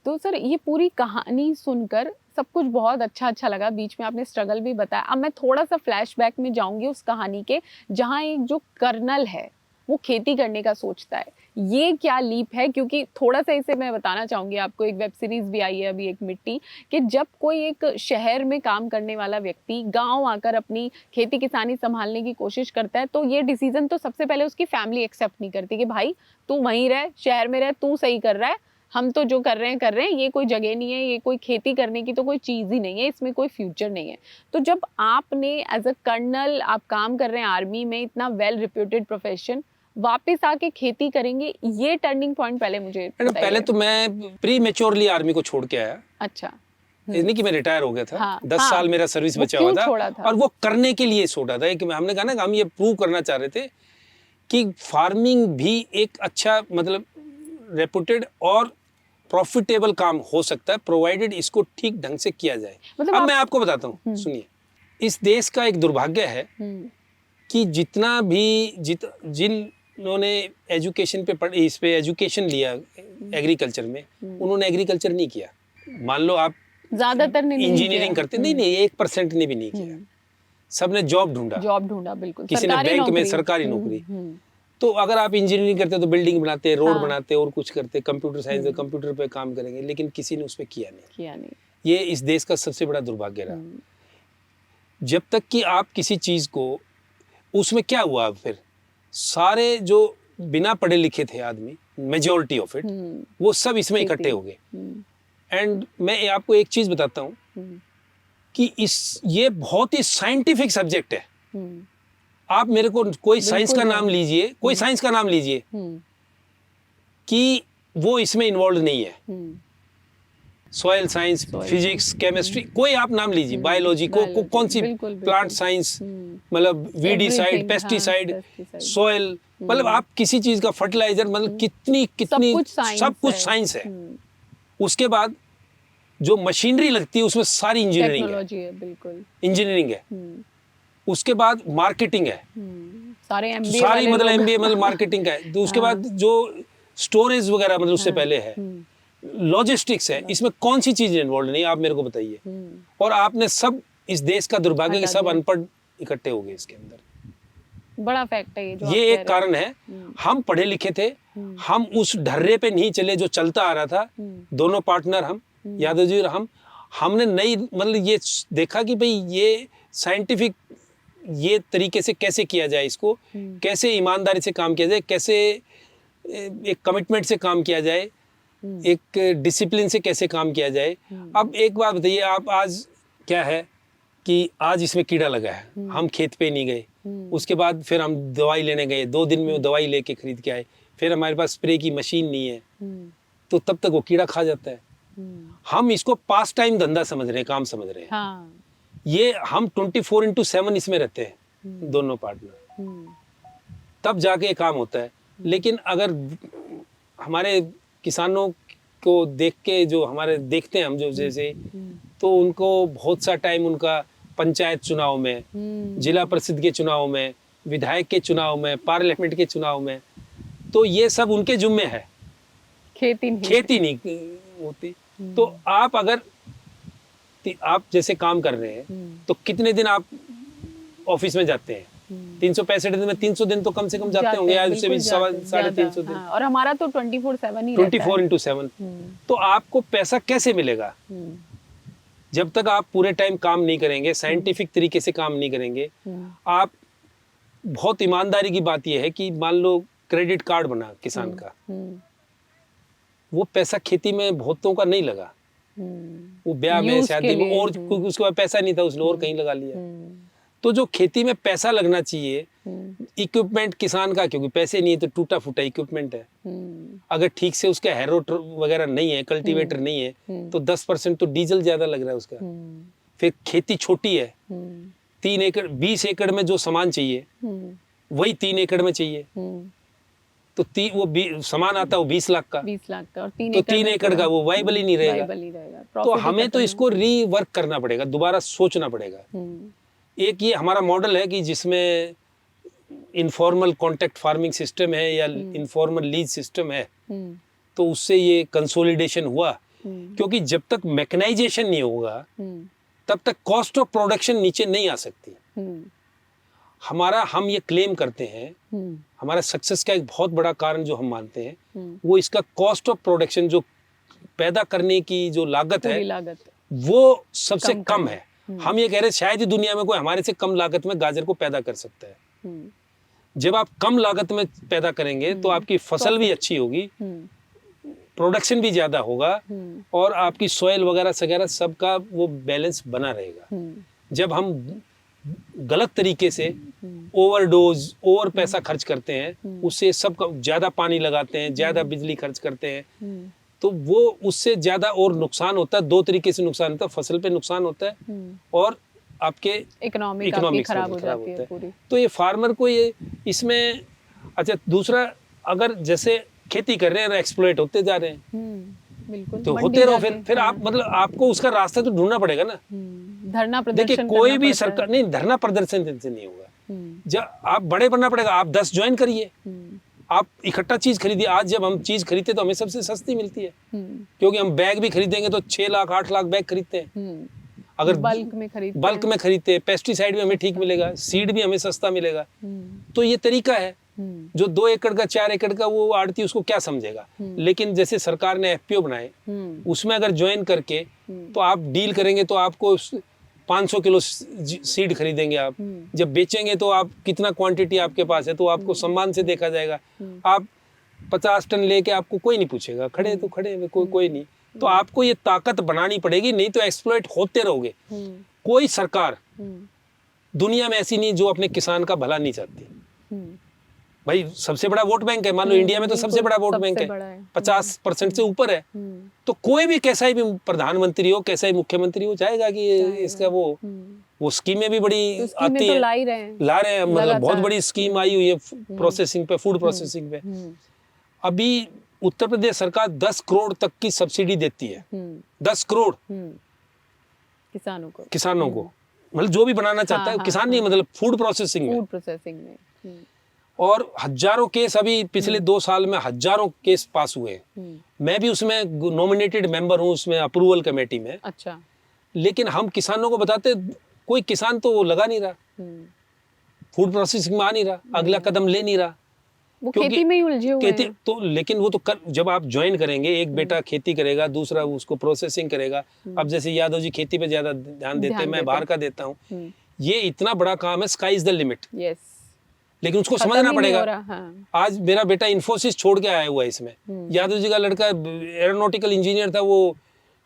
तो सर, ये पूरी कहानी सुनकर सब कुछ बहुत अच्छा लगा। बीच में आपने स्ट्रगल भी बताया। अब मैं थोड़ा सा फ्लैशबैक में जाऊंगी उस कहानी के, जहाँ एक जो कर्नल है वो खेती करने का सोचता है। ये क्या लीप है? क्योंकि थोड़ा सा इसे मैं बताना चाहूंगी आपको, एक वेब सीरीज भी आई है अभी, एक मिट्टी, कि जब कोई एक शहर में काम करने वाला व्यक्ति गांव आकर अपनी खेती किसानी संभालने की कोशिश करता है, तो ये डिसीजन तो सबसे पहले उसकी फैमिली एक्सेप्ट नहीं करती कि भाई तू वहीं रह, शहर में रह, तू सही कर रहा है, हम तो जो कर रहे हैं, ये कोई जगह नहीं है, ये कोई खेती करने की तो कोई चीज़ ही नहीं है, इसमें कोई फ्यूचर नहीं है। तो जब आपने एज अ कर्नल आप काम कर रहे हैं आर्मी में, इतना वेल रिप्यूटेड प्रोफेशन, वापस आके खेती करेंगे, ये टर्निंग पॉइंट पहले मुझे पहले तो मैं प्री मैच्योरली आर्मी को छोड़ के आया। अच्छा, नहीं कि मैं रिटायर हो गया था। हाँ, 10 साल मेरा सर्विस बचा हुआ था और वो करने के लिए छोड़ा था कि हमने कहा ना कि हम ये प्रूव करना चाह रहे थे कि फार्मिंग भी एक अच्छा मतलब रेपुटेड और प्रॉफिटेबल काम हो सकता है, प्रोवाइडेड इसको ठीक ढंग से किया जाए। मतलब अब मैं आपको बताता हूँ, सुनिए, इस देश का एक दुर्भाग्य है कि जितना भी जिन्होंने एजुकेशन पे इस पे एजुकेशन लिया एग्रीकल्चर में, उन्होंने एग्रीकल्चर नहीं किया। मान लो आप ज्यादातर ने इंजीनियरिंग करते, नहीं 1% ने भी नहीं किया। सबने जॉब ढूंढा, बिल्कुल, किसी ने बैंक में सरकारी नौकरी। तो अगर आप इंजीनियरिंग करते तो बिल्डिंग बनाते, रोड बनाते और कुछ करते, कंप्यूटर साइंस में कंप्यूटर पे काम करेंगे, लेकिन किसी ने उस पर किया नहीं। ये इस देश का सबसे बड़ा दुर्भाग्य रहा। जब तक कि आप किसी चीज को, उसमें क्या हुआ फिर, सारे जो बिना पढ़े लिखे थे आदमी, मेजॉरिटी ऑफ इट, वो सब इसमें इकट्ठे हो गए। एंड मैं आपको एक चीज बताता हूँ कि ये बहुत ही साइंटिफिक सब्जेक्ट है। आप मेरे को कोई साइंस का नाम लीजिए, कोई साइंस का नाम लीजिए कि वो इसमें इन्वॉल्व नहीं है। सॉइल साइंस, फिजिक्स, केमिस्ट्री, कोई आप नाम लीजिए, बायोलॉजी को कौन सी, प्लांट साइंस, मतलब वीडीसाइड, पेस्टिसाइड, सॉइल, मतलब आप किसी चीज का फर्टिलाइजर, मतलब कितनी सब कुछ साइंस है। उसके बाद जो मशीनरी लगती है उसमें सारी इंजीनियरिंग है। उसके बाद मार्केटिंग है, सारी मतलब एमबीए मतलब मार्केटिंग का है। तो उसके बाद जो स्टोरेज वगैरह मतलब उससे पहले है, लॉजिस्टिक्स है। इसमें कौन सी चीज इन्वॉल्व नहीं, आप मेरे को बताइए। और आपने सब, इस देश का दुर्भाग्य कि सब अनपढ़ इकट्ठे हो गए इसके अंदर। बड़ा फैक्ट है ये एक कारण है। हम पढ़े लिखे थे, हम उस ढर्रे पे नहीं चले जो चलता आ रहा था। दोनों पार्टनर, हम यादव जी और हमने नई मतलब ये देखा कि भाई ये साइंटिफिक ये तरीके से कैसे किया जाए, इसको कैसे ईमानदारी से काम किया जाए, कैसे एक कमिटमेंट से काम किया जाए, एक डिसिप्लिन से कैसे काम किया जाए। अब एक बात बताइए, आप आज क्या है कि आज इसमें कीड़ा लगा है, हम खेत पे नहीं गए, उसके बाद फिर हम दवाई लेने गए, 2 दिन में वो दवाई लेके खरीद के आए, फिर हमारे पास स्प्रे की मशीन नहीं है, तो तब तक वो कीड़ा खा जाता है। हम इसको पास टाइम धंधा समझ रहे हैं, काम समझ रहे हैं। हाँ। ये हम 24/7 इसमें रहते हैं, दोनों पार्टनर, तब जाके काम होता है। लेकिन अगर हमारे किसानों को देख के, जो हमारे देखते हैं हम जो जैसे, तो उनको बहुत सा टाइम उनका पंचायत चुनाव में, जिला परिषद के चुनाव में, विधायक के चुनाव में, पार्लियामेंट के चुनाव में, तो ये सब उनके जुम्मे है। खेती नहीं खेती नहीं होती। तो आप अगर आप जैसे काम कर रहे हैं तो कितने दिन आप ऑफिस में जाते हैं? 365 दिन में 300 दिन तो कम से कम जाते होंगे, या उससे भी 350 दिन। हाँ, और हमारा तो 24/7 ही 24/7। तो आपको पैसा कैसे मिलेगा? जब तक आप पूरे टाइम काम नहीं करेंगे, साइंटिफिक तरीके से काम नहीं करेंगे। आप, बहुत ईमानदारी की बात यह है कि मान लो क्रेडिट कार्ड बना किसान का, वो पैसा खेती में बहुतों का नहीं लगा, वो ब्याह में, शादी में, और उसके बाद पैसा नहीं था, उसने और कहीं लगा लिया। तो जो खेती में पैसा लगना चाहिए, इक्विपमेंट किसान का, क्योंकि पैसे नहीं है तो टूटा फूटा इक्विपमेंट है, अगर ठीक से उसका हैरो वगैरह नहीं है, कल्टीवेटर नहीं है, तो 10% तो डीजल ज्यादा लग रहा है उसका। फिर खेती छोटी है, 3 एकड़ 20 एकड़ में जो सामान चाहिए वही 3 एकड़ में चाहिए, तो वो सामान आता है वो 20 लाख का, 20 लाख का, और तो 3 एकड़ का वो वाइबल ही नहीं रहेगा। तो हमें तो इसको रीवर्क करना पड़ेगा, दोबारा सोचना पड़ेगा। एक ये हमारा मॉडल है कि जिसमें इनफॉर्मल कॉन्ट्रैक्ट फार्मिंग सिस्टम है या इनफॉर्मल लीज सिस्टम है, तो उससे ये कंसोलिडेशन हुआ। क्योंकि जब तक मैकेनाइजेशन नहीं होगा तब तक कॉस्ट ऑफ प्रोडक्शन नीचे नहीं आ सकती। हम ये क्लेम करते हैं, हमारा सक्सेस का एक बहुत बड़ा कारण जो हम मानते हैं वो इसका कॉस्ट ऑफ प्रोडक्शन, जो पैदा करने की जो लागत है वो सबसे कम है। हम ये कह रहे हैं शायद ही दुनिया में कोई हमारे से कम लागत में गाजर को पैदा कर सकता है। जब आप कम लागत में पैदा करेंगे तो आपकी फसल भी अच्छी होगी, प्रोडक्शन भी ज्यादा होगा, और आपकी सॉइल वगैरह सबका वो बैलेंस बना रहेगा। जब हम गलत तरीके से ओवरडोज, ओवर पैसा खर्च करते हैं, उससे सब ज्यादा पानी लगाते हैं, ज्यादा बिजली खर्च करते हैं, तो वो उससे ज्यादा और नुकसान होता है। 2 तरीके से नुकसान होता है, फसल पे नुकसान होता है और आपके इकोनॉमिक्स खराब हो जाती है पूरी। तो ये फार्मर को ये इसमें, अच्छा दूसरा, अगर जैसे खेती कर रहे हैं, एक्सप्लॉइट होते जा रहे हैं, बिल्कुल, तो होते रहो, फिर आप मतलब आपको उसका रास्ता तो ढूंढना पड़ेगा ना। धरना प्रदर्शन, देखिए कोई भी सरकार नहीं, धरना प्रदर्शन से नहीं होगा। जब आप बड़े बनना पड़ेगा, आप 10 ज्वाइन करिए, आप इकट्ठा चीज खरीदिए। आज जब हम चीज खरीदते तो हमें सबसे सस्ती मिलती है, क्योंकि हम बैग भी खरीदेंगे तो 6 लाख 8 लाख बैग खरीदते हैं। अगर बल्क में खरीदते हैं, पेस्टिसाइड भी हमें ठीक मिलेगा, सीड भी हमें सस्ता मिलेगा। तो ये तरीका है। जो 2 एकड़ का 4 एकड़ का वो आड़ती उसको क्या समझेगा। लेकिन जैसे सरकार ने एफपीओ बनाए, उसमें अगर ज्वाइन करके तो आप डील करेंगे तो आपको 500 किलो सीड खरीदेंगे आप, जब बेचेंगे तो आप कितना क्वांटिटी आपके पास है तो आपको सम्मान से देखा जाएगा। आप 50 टन लेके आपको कोई नहीं पूछेगा, खड़े तो खड़े, कोई नहीं। तो आपको ये ताकत बनानी पड़ेगी, नहीं तो एक्सप्लॉइट होते रहोगे। कोई सरकार दुनिया में ऐसी नहीं जो अपने किसान का भला नहीं चाहती। भाई सबसे बड़ा वोट बैंक है, मान लो इंडिया में तो सबसे बड़ा वोट बैंक है, 50% से ऊपर है। तो कोई भी कैसा ही भी प्रधानमंत्री हो, कैसा ही मुख्यमंत्री हो, चाहेगा कि इसका वो स्कीमें भी बड़ी आती है, ला रहे हैं, मतलब बहुत बड़ी स्कीम आई हुई है प्रोसेसिंग पे, फूड प्रोसेसिंग पे। अभी उत्तर प्रदेश सरकार 10 करोड़ तक की सब्सिडी देती है, 10 करोड़ किसानों को, मतलब जो भी बनाना चाहता है, किसान नहीं, मतलब फूड प्रोसेसिंग में। और हजारों केस अभी पिछले 2 साल में हजारों केस पास हुए। मैं भी उसमें नॉमिनेटेड मेंबर हूँ, उसमें अप्रूवल कमेटी में। अच्छा। लेकिन हम किसानों को बताते, कोई किसान तो वो लगा नहीं रहा, फूड प्रोसेसिंग में आ नहीं रहा, अगला कदम ले नहीं रहा, वो खेती में ही उलझे हुए हैं। तो लेकिन वो तो जब आप ज्वाइन करेंगे, एक बेटा खेती करेगा, दूसरा उसको प्रोसेसिंग करेगा। अब जैसे यादव जी खेती पे ज्यादा ध्यान देते हैं, मैं बाहर का देता हूँ। ये इतना बड़ा काम है, स्काई इज द लिमिट। लेकिन उसको समझना पड़ेगा। हाँ। आज मेरा बेटा इन्फोसिस छोड़ के आया हुआ है इसमें। यादव जी का लड़का एरोनॉटिकल इंजीनियर था, वो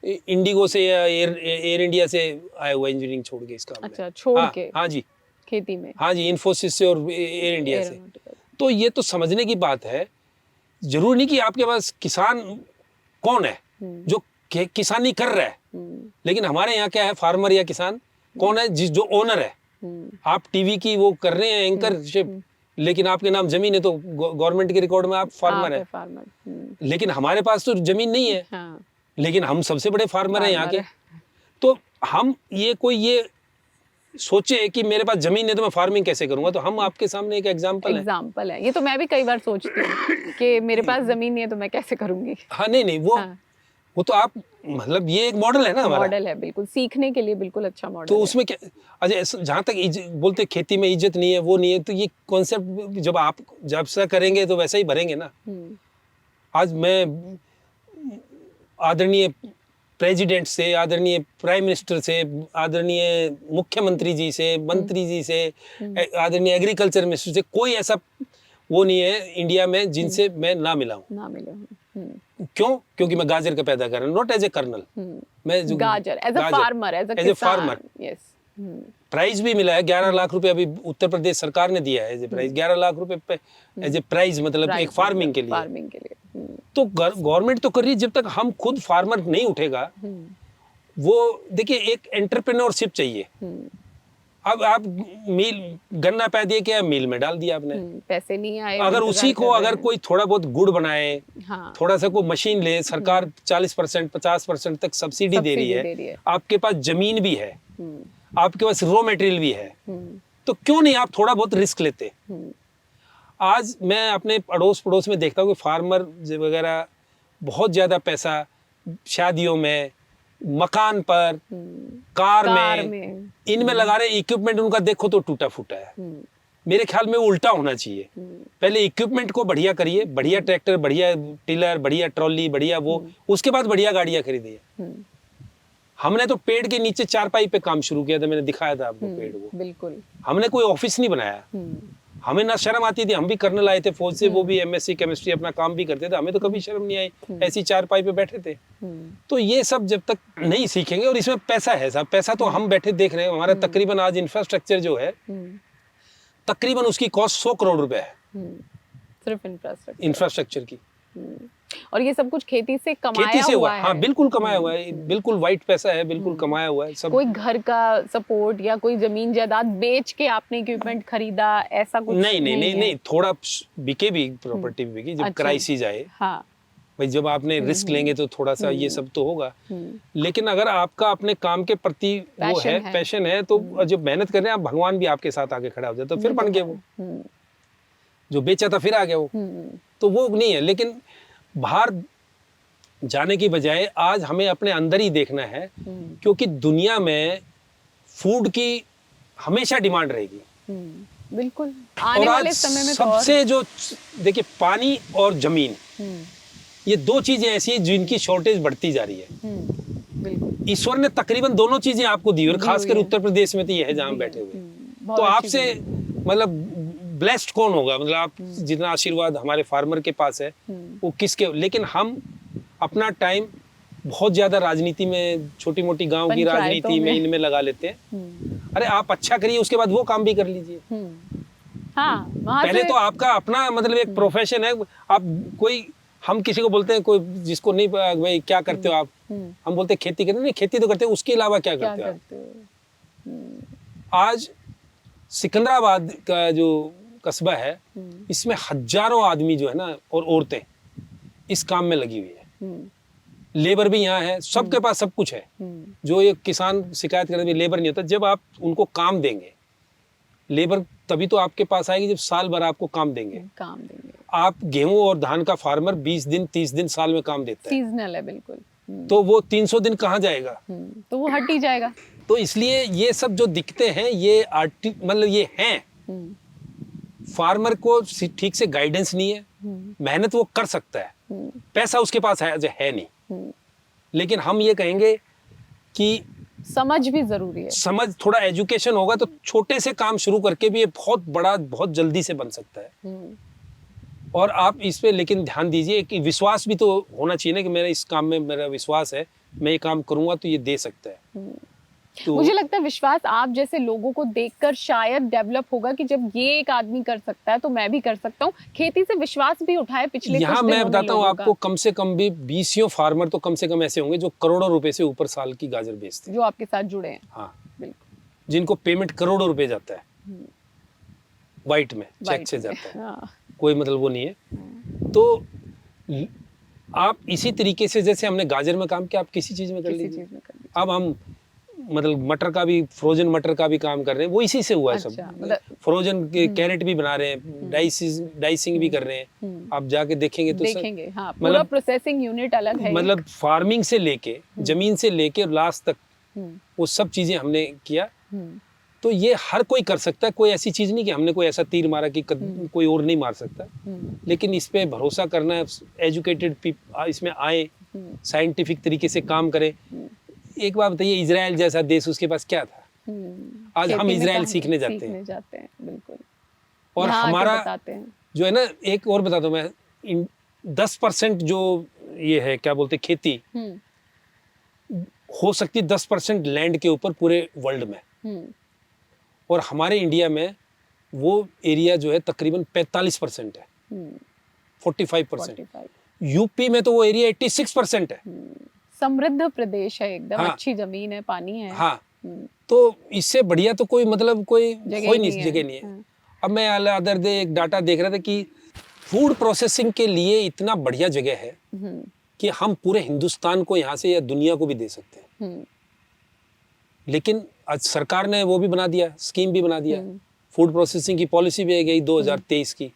इंडिगो से या एयर इंडिया से आया हुआ इंजीनियरिंग छोड़ के इस काम में। अच्छा, छोड़ के। हाँ जी, खेती में। हाँ जी, इन्फोसिस से और एयर इंडिया से। तो ये तो समझने की बात है। जरूरी नहीं कि आपके पास किसान कौन है जो किसानी कर रहा है, लेकिन हमारे यहाँ क्या है, फार्मर या किसान कौन है, जो ओनर है। आप टीवी की वो कर रहे हैं एंकरशिप, लेकिन आपके नाम जमीन है, तो गवर्नमेंट के रिकॉर्ड में आप फार्मर है। लेकिन हमारे पास तो जमीन नहीं है। हाँ। लेकिन हम सबसे बड़े फार्मर हैं यहाँ के। तो हम ये सोचे कि मेरे पास जमीन है तो मैं फार्मिंग कैसे करूंगा, तो हम आपके सामने एक एग्जांपल है। ये तो मैं भी कई बार सोचती हूँ कि मेरे पास जमीन नहीं है तो मैं कैसे करूंगी। हाँ नहीं वो तो आप मतलब ये एक मॉडल है ना हमारा, मॉडल है बिल्कुल, सीखने के लिए बिल्कुल अच्छा मॉडल तो है। उसमें क्या, अच्छा जहाँ तक बोलते खेती में इज्जत नहीं है वो नहीं है, तो ये कॉन्सेप्ट जब आप जब से करेंगे तो वैसा ही भरेंगे ना। आज मैं आदरणीय प्रेसिडेंट से, आदरणीय प्राइम मिनिस्टर से, आदरणीय मुख्यमंत्री जी से, मंत्री जी से, आदरणीय एग्रीकल्चर मिनिस्टर से, कोई ऐसा वो नहीं है इंडिया में जिनसे मैं ना मिला हूँ। क्यों? क्योंकि मैं गाजर का पैदा कर रहा हूँ, नॉट एज ए कर्नल, मैं जो गाजर as a farmer, as a farmer. Yes, prize भी मिला है 11 लाख रुपए अभी उत्तर प्रदेश सरकार ने दिया है एज ए प्राइज, 11 लाख रुपए पे एज ए प्राइज, मतलब एक फार्मिंग के लिए। तो गवर्नमेंट तो कर रही है, जब तक हम खुद फार्मर नहीं उठेगा, वो देखिए एक एंटरप्रेन्योरशिप चाहिए। अब आप मिल गन्ना पैदा दिए क्या, मिल में डाल दिया आपने, पैसे नहीं आए, अगर उसी को अगर कोई थोड़ा बहुत गुड़ बनाए, हाँ, थोड़ा सा कोई मशीन ले, सरकार 40% 50% तक सब्सिडी दे रही है, आपके पास जमीन भी है, आपके पास रॉ मटेरियल भी है, तो क्यों नहीं आप थोड़ा बहुत रिस्क लेते। आज मैं अपने अड़ोस पड़ोस में देखता हूँ कि फार्मर वगैरह बहुत ज्यादा पैसा शादियों में, मकान पर, कार में इनमें लगा रहे, इक्विपमेंट उनका देखो तो टूटा फूटा है। मेरे ख्याल में उल्टा होना चाहिए, पहले इक्विपमेंट को बढ़िया करिए, बढ़िया ट्रैक्टर, बढ़िया टिलर, बढ़िया ट्रॉली, बढ़िया वो, उसके बाद बढ़िया गाड़ियां खरीदिए। हमने तो पेड़ के नीचे चारपाई पे काम शुरू किया था, मैंने दिखाया था आपको पेड़ को, बिल्कुल हमने कोई ऑफिस नहीं बनाया। हमें ना शर्म आती थी, हम भी कर्नल आए थे फौज से, वो भी एमएससी केमिस्ट्री अपना काम भी करते थे, हमें तो कभी शर्म नहीं आई, ऐसी चारपाई पे बैठे थे। तो ये सब जब तक नहीं सीखेंगे, और इसमें पैसा है साहब, पैसा तो हम बैठे देख रहे हैं, हमारा तकरीबन आज इंफ्रास्ट्रक्चर जो है, तकरीबन उसकी कॉस्ट 100 करोड़ रुपए है, सिर्फ इंफ्रास्ट्रक्चर की। और ये सब कुछ खेती से खेती से हुआ है। हाँ बिल्कुल कमाया हुआ है, बिल्कुल वाइट पैसा है, बिल्कुल कमाया हुआ है सब। कोई घर का सपोर्ट या कोई जमीन जायदाद बेच के आपने इक्विपमेंट खरीदा, ऐसा कुछ नहीं, थोड़ा बिके भी, प्रॉपर्टी भी बिकी जब क्राइसिस आए। हाँ भाई, जब आपने रिस्क लेंगे तो थोड़ा सा ये सब तो होगा, लेकिन अगर आपका अपने काम के प्रति वो है, पैशन है, तो जब मेहनत कर रहे हैं आप, भगवान भी आपके साथ आके खड़ा हो जाता, तो फिर बन गया वो, जो बेचा था फिर आ गया वो, तो वो नहीं है। लेकिन बाहर जाने की बजाय आज हमें अपने अंदर ही देखना है, क्योंकि दुनिया में फूड की हमेशा डिमांड रहेगी। बिल्कुल आने वाले समय में सबसे जो देखिए, पानी और जमीन, ये दो चीजें ऐसी हैं जिनकी शॉर्टेज बढ़ती जा रही है। ईश्वर ने तकरीबन दोनों चीजें आपको दी, और खासकर उत्तर प्रदेश में तो ये है जहां बैठे हुए, तो आपसे मतलब ब्लेस्ड कौन होगा, मतलब आप जितना आशीर्वाद हमारे फार्मर के पास है वो किसके। लेकिन हम अपना टाइम बहुत ज्यादा राजनीति में, छोटी मोटी गांव की राजनीति में, इनमें लगा लेते हैं। अरे आप अच्छा करिए, उसके बाद वो काम भी कर लीजिए। हाँ, पहले तो आपका अपना मतलब एक प्रोफेशन है, आप कोई, हम किसी को बोलते हैं कोई जिसको नहीं, भाई क्या करते हो आप, हम बोलते हैं खेती करते, नहीं खेती तो करते हैं, उसके अलावा क्या करते हो। आज सिकंदराबाद का जो कस्बा है, इसमें हजारों आदमी जो है ना, और औरतें इस काम में लगी हुई है, लेबर भी यहाँ है, सबके पास सब कुछ है। जो ये किसान शिकायत करते हैं लेबर नहीं होता, जब आप उनको काम देंगे, लेबर तभी तो आपके पास आएगी जब साल भर आपको काम देंगे। आप गेहूं और धान का फार्मर 20 दिन 30 दिन साल में काम देता है, सीजनल है बिल्कुल, तो वो 300 दिन कहाँ जाएगा, तो वो हट ही जाएगा। तो इसलिए ये सब जो दिखते हैं ये मतलब ये हैं, फार्मर को ठीक से गाइडेंस नहीं है, मेहनत वो कर सकता है, पैसा उसके पास है नहीं, लेकिन हम ये कहेंगे कि समझ भी जरूरी है, समझ, थोड़ा एजुकेशन होगा तो छोटे से काम शुरू करके भी ये बहुत बड़ा, बहुत जल्दी से बन सकता है। और आप इस पे लेकिन ध्यान दीजिए कि विश्वास भी तो होना चाहिए ना, कि मेरा इस काम में मेरा विश्वास है, मैं ये काम करूंगा तो ये दे सकता है। तो मुझे लगता है विश्वास आप जैसे लोगों को देखकर शायद डेवलप होगा कि जब ये एक आदमी कर सकता है तो मैं भी कर सकता हूँ। खेती से विश्वास भी उठाए पिछले यहाँ मैं बताता हूँ आपको, कम से कम भी 20 फार्मर तो कम से कम ऐसे होंगे जो करोड़ों रुपए से ऊपर साल की गाजर बेचते हैं, जो आपके साथ जुड़े हैं। हाँ बिल्कुल, जिनको पेमेंट करोड़ों रुपए जाता है, वाइट में चेक से जाता है। हाँ। कोई मतलब वो नहीं है। तो आप इसी तरीके से, जैसे हमने गाजर में काम किया, आप किसी चीज में कर लीजिए। अब हम मतलब मटर का भी, फ्रोजन मटर का भी काम कर रहे हैं, वो इसी से हुआ है अच्छा, सब। मतलब फ्रोजन के कैरेट भी बना रहे हैं, डाइसिंग भी कर रहे हैं। आप जाके देखेंगे तो देखेंगे, हाँ, पूरा मतलब प्रोसेसिंग यूनिट अलग है मतलब फार्मिंग से लेके जमीन से लेके लास्ट तक हम्म, वो सब चीजें हमने किया। हम्म, तो ये हर कोई कर सकता है, कोई ऐसी चीज नहीं कि हमने कोई ऐसा तीर मारा कि कोई और नहीं मार सकता। लेकिन इस पे भरोसा करना है, एजुकेटेड इसमें आए, साइंटिफिक तरीके से काम करें। एक बात बताइए, इजराइल जैसा देश, उसके पास क्या था? आज हम खेती में इजराइल कहाँ सीखने जाते हैं। बिल्कुल। और यहाँ आके हमारा बताते हैं। जो है ना, एक और बता दो मैं, 10% जो ये है क्या बोलते खेती हो सकती है 10% लैंड के ऊपर पूरे वर्ल्ड में, और हमारे इंडिया में वो एरिया जो है तकरीबन 45% है, 45%। यूपी में तो वो एरिया 86% है। समृद्ध प्रदेश है एकदम, हाँ, अच्छी जमीन है, पानी है। हाँ, तो इससे बढ़िया तो कोई मतलब कोई जगह कोई ही नहीं, जगह नहीं है। हाँ। अब मैं अदर डे एक डाटा देख रहा था कि फूड प्रोसेसिंग के लिए इतना बढ़िया जगह है कि हम पूरे हिंदुस्तान को यहाँ से या दुनिया को भी दे सकते हैं। लेकिन आज सरकार ने वो भी बना दिया, स्कीम भी बना दिया, फूड प्रोसेसिंग की पॉलिसी भी आ गई 2023 की।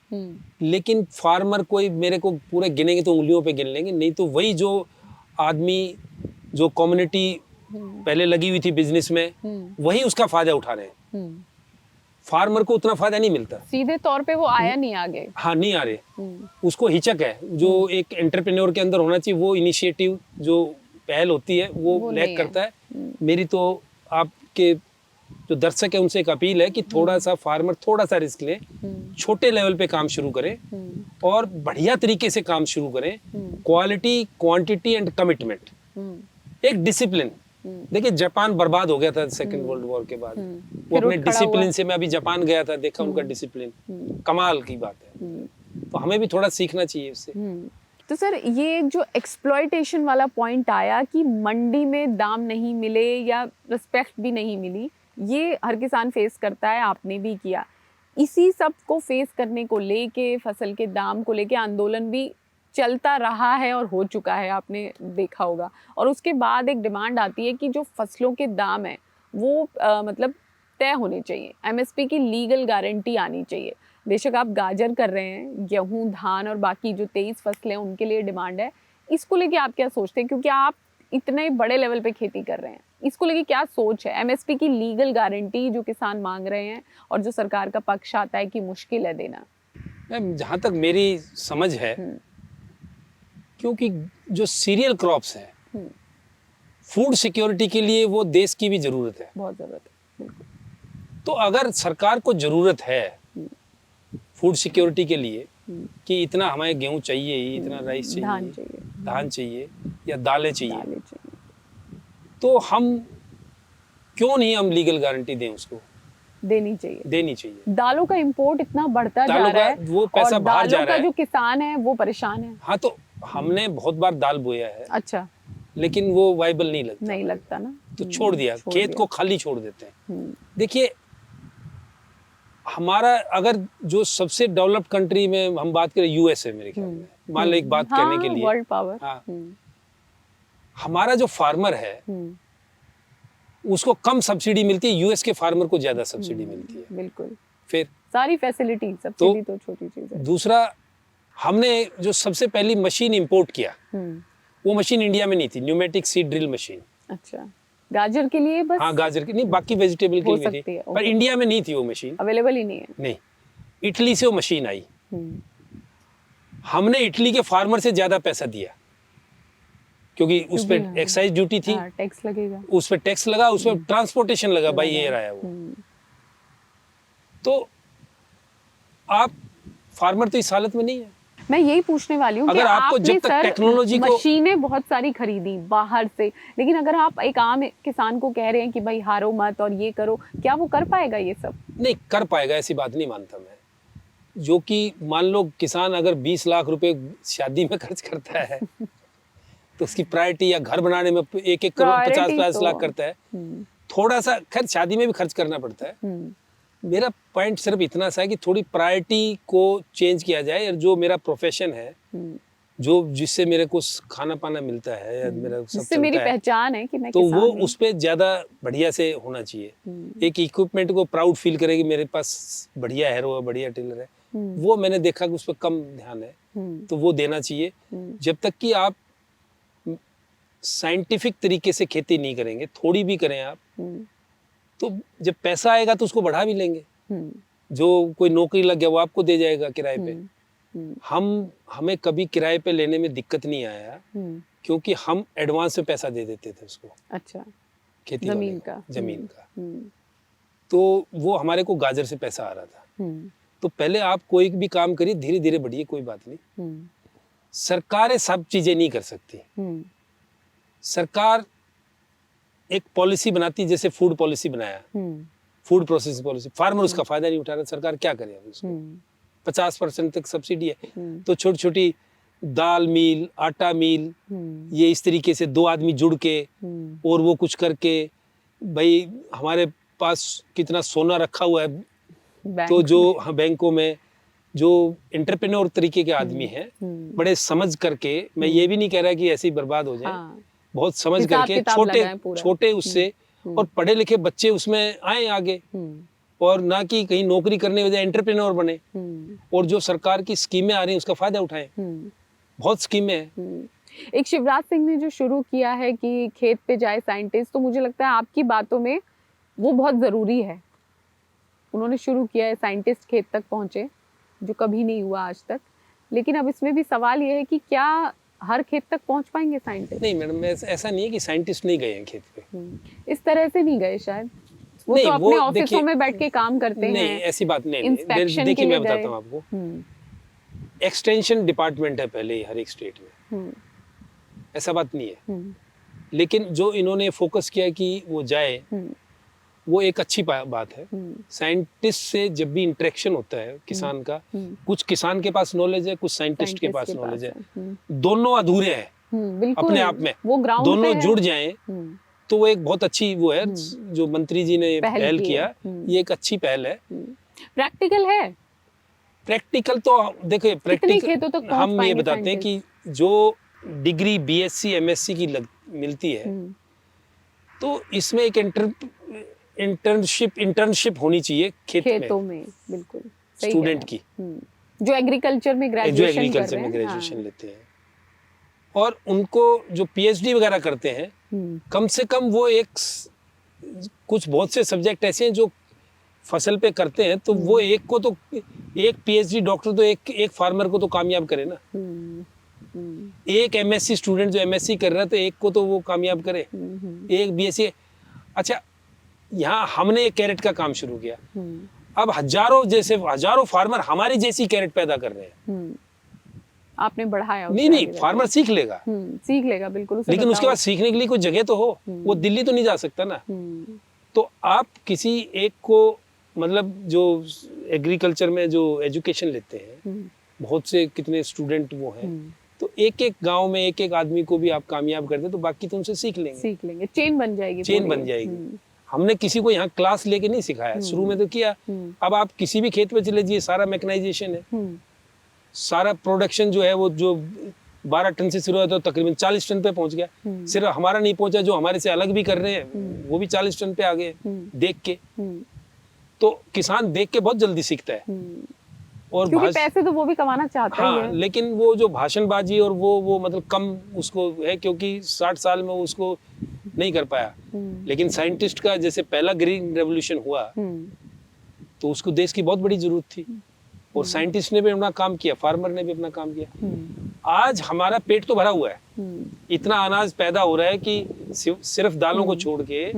लेकिन फार्मर कोई मेरे को पूरे गिनेंगे तो उंगलियों पे गिन लेंगे, नहीं तो वही जो आदमी, जो कम्युनिटी पहले लगी हुई थी बिजनेस में, वही उसका फायदा उठा रहे हैं। फार्मर को उतना फायदा नहीं मिलता, सीधे तौर पे वो आया नहीं आगे। हाँ, नहीं आ रहे। उसको हिचक है, जो एक एंटरप्रेन्योर के अंदर होना चाहिए, वो इनिशिएटिव जो पहल होती है वो लैक करता है। मेरी तो आपके जो दर्शक है उनसे एक अपील है कि थोड़ा सा फार्मर थोड़ा सा रिस्क ले, छोटे लेवल पे काम शुरू करें और बढ़िया तरीके से काम शुरू करें। क्वालिटी, क्वांटिटी एंड कमिटमेंट, एक डिसिप्लिन। देखिए जापान बर्बाद हो गया था सेकेंड वर्ल्ड वॉर के बाद, वो अपने डिसिप्लिन से, मैं अभी जापान गया था, देखा उनका डिसिप्लिन, कमाल की बात है। तो हमें भी थोड़ा सीखना चाहिए उससे। तो सर, ये जो एक्सप्लॉयटेशन वाला पॉइंट आया कि मंडी में दाम नहीं मिले या रिस्पेक्ट भी नहीं मिली, ये हर किसान फेस करता है, आपने भी किया। इसी सब को फेस करने को लेके, फसल के दाम को लेके आंदोलन भी चलता रहा है और हो चुका है, आपने देखा होगा। और उसके बाद एक डिमांड आती है कि जो फसलों के दाम है वो मतलब तय होने चाहिए, एमएसपी की लीगल गारंटी आनी चाहिए। बेशक आप गाजर कर रहे हैं, गेहूं, धान और बाकी जो 23 फसलें हैं उनके लिए डिमांड है। इसको लेके आप क्या सोचते हैं, क्योंकि आप इतने बड़े लेवल पे खेती कर रहे हैं, इसको लेके क्या सोच है? एमएसपी की लीगल गारंटी जो किसान मांग रहे हैं और जो सरकार का पक्ष आता है कि मुश्किल है देना। मैम, जहाँ तक मेरी समझ है, क्योंकि जो सीरियल क्रॉप्स हैं, फूड सिक्योरिटी के लिए वो देश की भी जरूरत है, बहुत जरूरत है, बिल्कुल। तो अगर सरकार को जरूरत है फूड सिक्योरिटी के लिए कि इतना हमें गेहूं चाहिए, इतना राइस चाहिए, धान चाहिए या दालें चाहिए, तो हम क्यों नहीं हम लीगल गारंटी दें उसको? देनी चाहिए। दालों का इंपोर्ट इतना बढ़ता जा रहा है, वो पैसा बाहर जा रहा है, जो किसान है वो परेशान है। हाँ, तो हमने बहुत बार दाल बोया है, अच्छा, लेकिन वो वाइबल नहीं लगता ना, तो छोड़ दिया, खेत को खाली छोड़ देते हैं। देखिए, हमारा अगर जो सबसे डेवलप्ड कंट्री में हम बात करें, यूएसए मेरे ख्याल में, मान लो एक बात कहने के लिए, वर्ल्ड पावर, हाँ, हमारा जो फार्मर है उसको कम सब्सिडी मिलती है, यूएस के फार्मर को ज्यादा सब्सिडी मिलती है। बिल्कुल, फिर सारी फैसिलिटी, सब्सिडी तो छोटी चीज है। दूसरा, हमने जो सबसे पहली मशीन इंपोर्ट किया, वो मशीन इंडिया में नहीं थी, न्यूमेटिक सीड ड्रिल मशीन। अच्छा, गाजर के लिए बस? हाँ, गाजर की नहीं, बाकी वेजिटेबल के लिए थी, पर इंडिया में नहीं थी वो मशीन, अवेलेबल ही नहीं है। नहीं, इटली से वो मशीन आई। हमने इटली के फार्मर से ज्यादा पैसा दिया, क्योंकि उस पर एक्साइज ड्यूटी थी, टैक्स लगेगा, उस पर टैक्स लगा, उस पर ट्रांसपोर्टेशन लगा, बाई एयर आया वो। तो आप फार्मर तो इस हालत में नहीं है। मैं यही पूछने वाली हूँ कि आपको जब तक टेक्नोलॉजी को, मशीनें बहुत सारी खरीदी बाहर से, लेकिन अगर आप एक आम किसान को कह रहे हैं कि भाई हारो मत और ये करो, क्या वो कर पाएगा ये सब? नहीं कर पाएगा, ऐसी बात नहीं मानता मैं। जो कि मान लो किसान अगर 20 लाख रुपए शादी में खर्च करता है तो उसकी प्रायोरिटी, या घर बनाने में 1-1 करोड़ 50-50 लाख करता है, थोड़ा सा खैर शादी में भी खर्च करना पड़ता है। मेरा पॉइंट सिर्फ इतना सा है कि थोड़ी प्रायोरिटी को चेंज किया जाए, और जो मेरा प्रोफेशन है जो जिससे मेरे को खाना पाना मिलता है या मेरा सब जिससे मेरी चलता है, पहचान है कि मैं तो किसान वो हूँ। उस पे ज्यादा बढ़िया से होना चाहिए। एक इक्विपमेंट को प्राउड फील करे कि मेरे पास बढ़िया हैरो है, बढ़िया टिलर है, वो मैंने देखा कि उस पर कम ध्यान है, तो वो देना चाहिए। जब तक कि आप साइंटिफिक तरीके से खेती नहीं करेंगे, थोड़ी भी करें आप, तो जब पैसा आएगा तो उसको बढ़ा भी लेंगे। जो कोई नौकरी लग गया वो आपको दे जाएगा किराए पे। हमें कभी किराए पे लेने में दिक्कत नहीं आया, क्योंकि हम एडवांस में पैसा दे देते थे उसको। अच्छा, खेती जमीन का। जमीन का। तो वो हमारे को गाजर से पैसा आ रहा था। तो पहले आप कोई भी काम करिए, धीरे धीरे बढ़िए, कोई बात नहीं। सरकारें सब चीजें नहीं कर सकती। सरकार एक पॉलिसी बनाती, जैसे फूड पॉलिसी बनाया, फूड प्रोसेसिंग पॉलिसी, फार्मर उसका फायदा नहीं उठा रहा, सरकार क्या करे अब उसको? 50% तक सब्सिडी है, तो छोटी छोटी दाल मिल, आटा मिल, ये इस तरीके से दो आदमी जुड़ के और वो कुछ करके, भाई हमारे पास कितना सोना रखा हुआ है, तो जो बैंकों में जो एंटरप्रेन्योर तरीके के आदमी हैं, बड़े समझ करके, मैं ये भी नहीं कह रहा कि ऐसे ही बर्बाद हो जाए, बहुत समझ करके छोटे उससे और पढ़े लिखे बच्चे उसमें आए आगे, और ना कि कहीं नौकरी करने वजह एंटरप्रेन्योर बने, और जो सरकार की स्कीमें आ रही हैं उसका फायदा उठाएं। बहुत स्कीमें हैं। एक शिवराज सिंह ने जो शुरू किया है कि खेत पे जाए साइंटिस्ट, तो मुझे लगता है आपकी बातों में वो बहुत जरूरी है। उन्होंने शुरू किया है, साइंटिस्ट खेत तक पहुंचे, जो कभी नहीं हुआ आज तक। लेकिन अब इसमें भी सवाल ये है कि क्या हर खेत तक पहुंच पाएंगे साइंटिस्ट? नहीं मैडम, ऐसा नहीं है कि साइंटिस्ट नहीं गए हैं खेत पे। इस तरह से नहीं गए शायद, वो नहीं, तो अपने ऑफिसों में बैठ के काम करते हैं। नहीं, ऐसी बात नहीं। देखिए मैं बताता हूँ आपको, एक्सटेंशन डिपार्टमेंट है पहले ही हर एक स्टेट में, ऐसा बात नहीं है। लेकिन जो इन्होंने फोकस किया कि वो जाए, वो एक अच्छी बात है। साइंटिस्ट से जब भी इंटरेक्शन होता है किसान का, कुछ किसान के पास नॉलेज है, कुछ साइंटिस्ट के पास नॉलेज है, दोनों अधूरे हैं अपने आप में, वो दोनों जुड़ जाएं तो वो एक बहुत अच्छी वो है जो मंत्री जी ने पहल किया। ये एक अच्छी पहल है। प्रैक्टिकल है। प्रैक्टिकल तो देखिए, प्रैक्टिकल हम ये बताते हैं कि जो डिग्री बीएससी एमएससी की मिलती है, तो इसमें एक इंटर्नशिप होनी चाहिए खेतों में बिल्कुल स्टूडेंट की, जो एग्रीकल्चर में ग्रेजुएशन लेते हैं, और उनको जो पीएचडी वगैरह करते हैं, कम से कम वो कुछ बहुत से सब्जेक्ट ऐसे हैं जो फसल पे करते हैं, तो वो एक पीएचडी डॉक्टर तो एक फार्मर को तो कामयाब करे ना। एक एमएससी स्टूडेंट जो एमएससी कर रहा है, तो एक को तो वो कामयाब करे, एक बीएससी। अच्छा, यहाँ हमने एक कैरेट का काम शुरू किया, अब हजारों फार्मर हमारी जैसी कैरेट पैदा कर रहे हैं। आपने बढ़ाया? नहीं, फार्मर सीख लेगा बिल्कुल, लेकिन उसके बाद सीखने के लिए कोई जगह तो हो। वो दिल्ली तो नहीं जा सकता ना। तो आप किसी एक को, मतलब जो एग्रीकल्चर में जो एजुकेशन लेते हैं, बहुत से कितने स्टूडेंट वो हैं, तो एक एक गांव में एक एक आदमी को भी आप कामयाब कर दे, तो बाकी तो उनसे सीख लेंगे। चेन बन जाएगी। हमने किसी को यहाँ क्लास लेके नहीं सिखाया, शुरू में तो किया। अब आप किसी भी खेत में चले जाइए, सारा मैकेनाइजेशन है, सारा प्रोडक्शन जो है वो जो 12 टन से शुरू हुआ तो तकरीबन 40 टन पे पहुंच गया। सिर्फ हमारा नहीं पहुंचा, जो हमारे से अलग भी कर रहे हैं वो भी 40 टन पे आ गए देख के। तो किसान देख के बहुत जल्दी सीखता है, और क्योंकि पैसे तो वो भी कमाना चाहता है। लेकिन वो जो भाषणबाजी और वो मतलब कम उसको है, क्योंकि 60 साल में उसको नहीं कर पाया। लेकिन साइंटिस्ट का जैसे पहला ग्रीन रेवोल्यूशन हुआ, तो उसको देश की बहुत बड़ी जरूरत थी, और साइंटिस्ट ने भी अपना काम किया, फार्मर ने भी अपना काम किया। आज हमारा पेट तो भरा हुआ है, इतना अनाज पैदा हो रहा है कि सिर्फ दालों को छोड़ के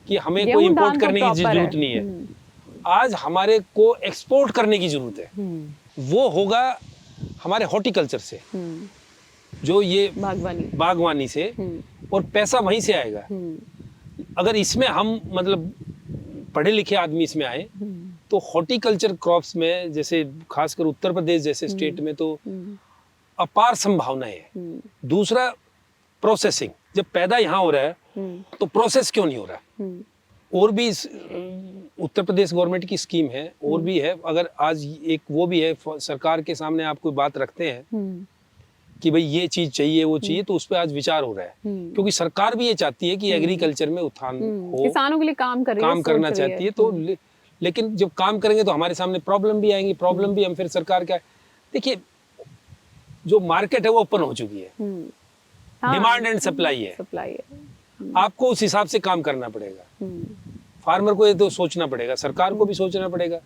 कि हमें कोई इंपोर्ट करने की जरूरत नहीं है। आज हमारे को एक्सपोर्ट करने की जरूरत है। वो होगा हमारे हॉर्टिकल्चर से, जो ये बागवानी से, और पैसा वहीं से आएगा। अगर इसमें हम मतलब पढ़े लिखे आदमी इसमें आए, तो हॉर्टिकल्चर क्रॉप्स में, जैसे खासकर उत्तर प्रदेश जैसे स्टेट में तो अपार संभावनाएं है। दूसरा, प्रोसेसिंग, जब पैदा यहाँ हो रहा है तो प्रोसेस क्यों नहीं हो रहा? और भी उत्तर प्रदेश गवर्नमेंट की स्कीम है, और भी है। अगर आज एक वो भी है, सरकार के सामने आप कोई बात रखते हैं कि भाई ये चीज चाहिए वो चाहिए, तो उस पर आज विचार हो रहा है, क्योंकि सरकार भी ये चाहती है कि एग्रीकल्चर में उत्थान हो, किसानों के लिए काम कर रही है, काम करना चाहती है। तो लेकिन जब काम करेंगे तो हमारे सामने प्रॉब्लम भी आएंगी, प्रॉब्लम भी हम फिर सरकार का, देखिए जो मार्केट है वो ओपन हो चुकी है, डिमांड एंड सप्लाई है, आपको उस हिसाब से काम करना पड़ेगा। फार्मर को ये तो सोचना पड़ेगा, सरकार को भी सोचना पड़ेगा।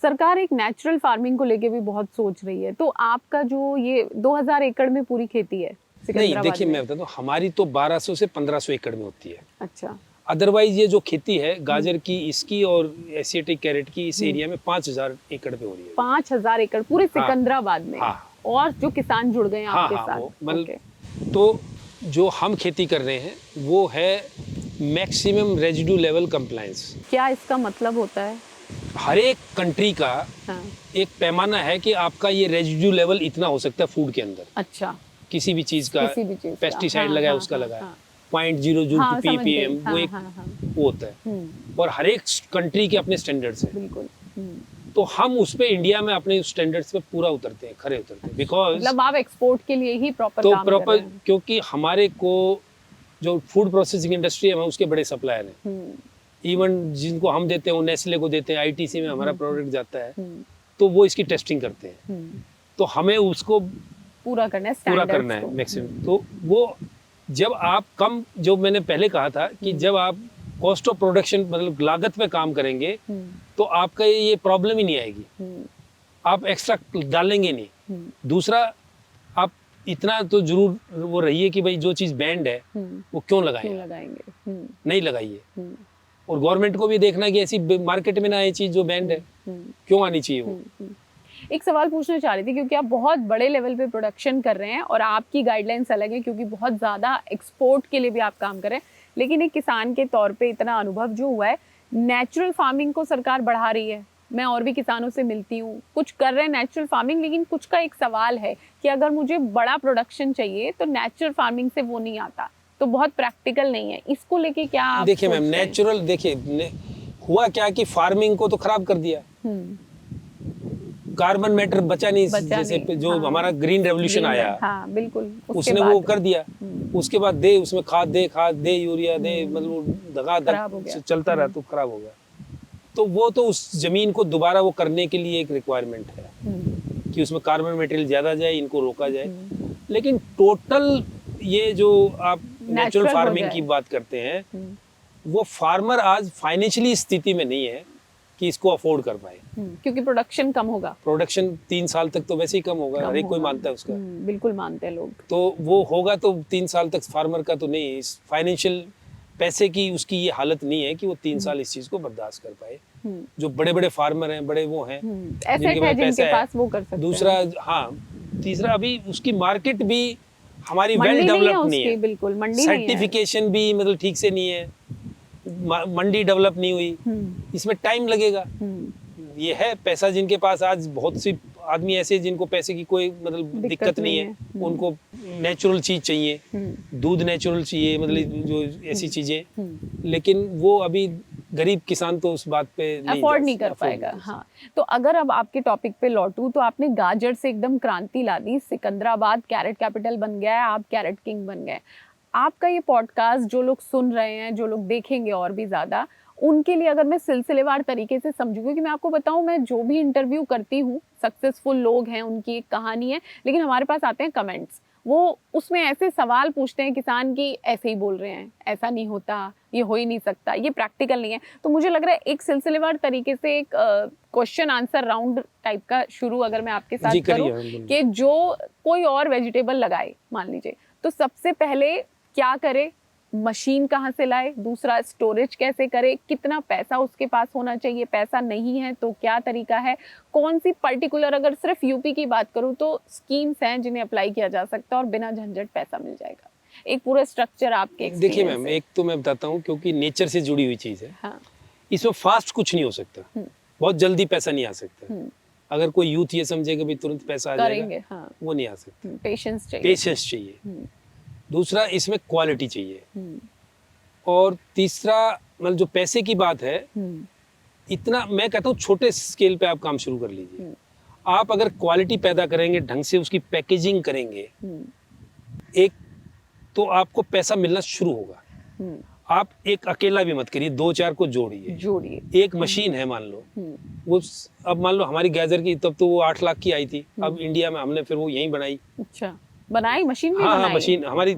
सरकार एक नेचुरल फार्मिंग को लेके भी बहुत सोच रही है, तो आपका जो ये 2000 एकड़ में पूरी खेती है नहीं, देखिए मैं बताता हूँ, हमारी तो 1200 से 1500 एकड़ में होती है। अच्छा। अदरवाइज ये जो खेती है गाजर की, इसकी और एशियाटिक कैरेट की, इस एरिया में 5000 एकड़ पे हो रही है। 5000 एकड़ पूरे सिकंदराबाद में? हाँ। और जो किसान जुड़ गए हैं आपके हाँ, साथ? मतलब तो जो हम खेती कर रहे हैं वो है मैक्सिमम रेजिड्यू लेवल कंप्लायंस। क्या इसका मतलब होता है? हर एक कंट्री का एक पैमाना है कि आपका ये रेजिड्यू लेवल इतना हो सकता है फूड के अंदर। अच्छा। किसी भी चीज का, पेस्टिसाइड लगाया उसका लगाया, 0.00 ppm, वो एक वो होता है, और हर एक कंट्री के अपने स्टैंडर्ड्स हैं। बिल्कुल। तो हम उस पे इंडिया में अपने स्टैंडर्ड्स पे पूरा उतरते हैं, खरे उतरते हैं, बिकॉज मतलब आप एक्सपोर्ट के लिए ही प्रॉपर तो काम कर रहे प्रॉपर, हैं। क्योंकि हमारे को जो फूड प्रोसेसिंग इंडस्ट्री है, हम उसके बड़े सप्लायर हैं। इवन जिनको हम देते हैं वो नेस्ले को देते हैं, आईटीसी में हमारा प्रोडक्ट जाता है, तो वो इसकी टेस्टिंग करते हैं। तो हमें उसको पूरा करना है मैक्सिमम। तो वो जब आप कम, जो मैंने पहले कहा था कि जब आप कॉस्ट ऑफ प्रोडक्शन मतलब लागत पे काम करेंगे तो आपका ये प्रॉब्लम ही नहीं आएगी, आप एक्स्ट्रा डालेंगे नहीं। दूसरा, आप इतना तो जरूर वो रहिए कि भाई जो चीज बैंड है वो क्यों लगाएंगे, नहीं लगाइए। और गवर्नमेंट को भी देखना कि ऐसी मार्केट में ना ये चीज जो बैंड है क्यों आनी चाहिए वो। एक सवाल पूछना चाह रही थी, क्योंकि आप बहुत बड़े लेवल पे प्रोडक्शन कर रहे हैं और आपकी गाइडलाइंस अलग है, क्योंकि बहुत ज़्यादा एक्सपोर्ट के लिए भी आप काम कर रहे हैं, लेकिन एक किसान के तौर पे इतना अनुभव जो हुआ है, नेचुरल फार्मिंग को सरकार बढ़ा रही है। मैं और भी किसानों से मिलती हूँ, कुछ कर रहे हैं नेचुरल फार्मिंग, लेकिन कुछ का एक सवाल है कि अगर मुझे बड़ा प्रोडक्शन चाहिए तो नेचुरल फार्मिंग से वो नहीं आता, तो बहुत प्रैक्टिकल नहीं है। इसको लेके क्या आप देखिए मैम, नेचुरल देखिए हुआ क्या कि फार्मिंग को तो खराब कर दिया, कार्बन मैटर बचा नहीं, जैसे जो हमारा ग्रीन रेवोल्यूशन आया, बिल्कुल उसने वो कर दिया। उसके बाद दे उसमें खाद दे यूरिया दे, मतलब धगाधग चलता रहा तो खराब हो गया। तो वो तो उस जमीन को दोबारा वो करने के लिए एक रिक्वायरमेंट है कि उसमें कार्बन मटेरियल ज्यादा जाए, इनको रोका जाए। लेकिन टोटल ये जो आप नेचुरल फार्मिंग की बात करते हैं, वो फार्मर आज फाइनेंशियली स्थिति में नहीं है कि इसको अफोर्ड कर पाए, क्योंकि प्रोडक्शन कम होगा। प्रोडक्शन 3 साल तक तो वैसे ही कम होगा, हर एक कोई मानता है उसका। बिल्कुल मानते हैं लोग। तो वो होगा तो 3 साल तक फार्मर का तो नहीं, फाइनेंशियल पैसे की उसकी ये हालत नहीं है कि वो 3 साल इस चीज को बर्दाश्त कर पाए। जो बड़े बड़े फार्मर हैं, बड़े वो हैं जिनके पास वो कर सकते हैं। दूसरा, हाँ, तीसरा, अभी उसकी मार्केट भी हमारी वेल डेवलप्ड नहीं है, बिल्कुल मंडी सर्टिफिकेशन भी मतलब ठीक से नहीं है, मंडी डेवलप नहीं हुई, इसमें टाइम लगेगा। ये है पैसा जिनके पास, आज बहुत सी आदमी ऐसे जिनको पैसे की कोई मतलब दिक्कत नहीं है, उनको नेचुरल चीज चाहिए, दूध नेचुरल चाहिए, मतलब जो ऐसी चीजें, लेकिन वो अभी गरीब किसान तो उस बात पे अफोर्ड नहीं कर पाएगा। हाँ, तो अगर अब आपके टॉपिक पे लौटूं तो आपने गाजर से एकदम क्रांति ला दी, सिकंदराबाद कैरेट कैपिटल बन गया है, आप कैरेट किंग बन गए। आपका ये पॉडकास्ट जो लोग सुन रहे हैं, जो लोग देखेंगे और भी ज्यादा, उनके लिए अगर मैं सिलसिलेवार तरीके से समझूं, क्योंकि मैं आपको बताऊं, मैं जो भी इंटरव्यू करती हूँ, सक्सेसफुल लोग हैं, उनकी एक कहानी है, लेकिन हमारे पास आते हैं कमेंट्स, वो उसमें ऐसे सवाल पूछते हैं किसान की, ऐसे ही बोल रहे हैं, ऐसा नहीं होता, ये हो ही नहीं सकता, ये प्रैक्टिकल नहीं है। तो मुझे लग रहा है एक सिलसिलेवार तरीके से एक क्वेश्चन आंसर राउंड टाइप का शुरू अगर मैं आपके साथ करूं कि जो कोई और वेजिटेबल लगाए मान लीजिए, तो सबसे पहले क्या करे, मशीन कहाँ से लाए, दूसरा स्टोरेज कैसे करे, कितना पैसा उसके पास होना चाहिए, पैसा नहीं है तो क्या तरीका है, कौन सी पर्टिकुलर, अगर सिर्फ यूपी की बात करूँ तो स्कीम्स हैं जिन्हें अप्लाई किया जा सकता है और बिना झंझट पैसा मिल जाएगा, एक पूरा स्ट्रक्चर आपके। देखिए मैम, एक तो मैं बताता हूँ, क्योंकि नेचर से जुड़ी हुई चीज है, हाँ। इसमें फास्ट कुछ नहीं हो सकता, बहुत जल्दी पैसा नहीं आ सकता। अगर कोई यूथ ये समझेगा भी तुरंत पैसा आ जाएगा, हाँ। वो नहीं आ सकता, पेशेंस चाहिए। दूसरा, इसमें क्वालिटी चाहिए, और तीसरा मतलब जो पैसे की बात है, इतना मैं कहता हूँ छोटे स्केल पे आप काम शुरू कर लीजिए। आप अगर क्वालिटी पैदा करेंगे, ढंग से उसकी पैकेजिंग करेंगे, एक तो आपको पैसा मिलना शुरू होगा। आप एक अकेला भी मत करिए, 2-4 को जोड़िए। एक मशीन है मान लो, वो अब मान लो हमारी गैजर की तब तो वो 8 लाख की आई थी, अब इंडिया में हमने फिर वो यहीं बनाई। अच्छा, बनाई मशीन भी हाँ बनाई? हाँ, मशीन हमारी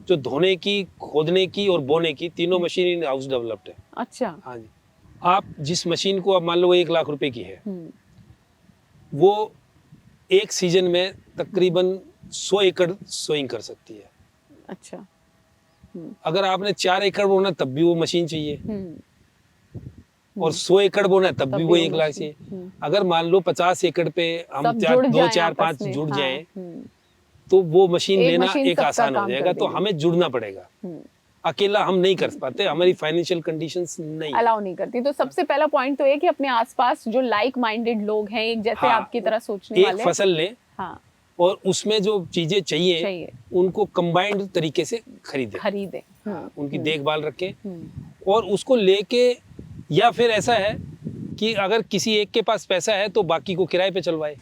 जो धोने की, खोदने की और बोने की तीनों मशीन इन हाउस डेवलप्ड है। अच्छा। हाँ जी। आप जिस मशीन को अब मान लो वो 1 लाख रुपए की है, वो एक सीजन में तकरीबन 100 एकड़ सोइंग कर सकती है। अच्छा। अगर आपने 4 एकड़ बोना तब भी वो मशीन चाहिए, और 100 एकड़ बोना तब भी वो 1 लाख चाहिए। अगर मान लो 50 एकड़ पे हम 2, 4, 5 जुड़ जाएं, तो वो मशीन लेना एक आसान हो जाएगा। तो हमें जुड़ना पड़ेगा, अकेला हम नहीं कर पाते, हमारी फाइनेंशियल कंडीशंस नहीं अलाउ नहीं करती। तो सबसे पहला पॉइंट तो ये कि अपने आसपास जो लाइक माइंडेड लोग हैं, एक जैसे आपकी तरह सोचने वाले, एक फसल लें, हाँ, और उसमें जो चीजें चाहिए उनको कंबाइंड तरीके से खरीदें। उनकी देखभाल रखें और उसको लेके, या फिर ऐसा है कि अगर किसी एक के पास पैसा है तो बाकी को किराए पे चलवाए,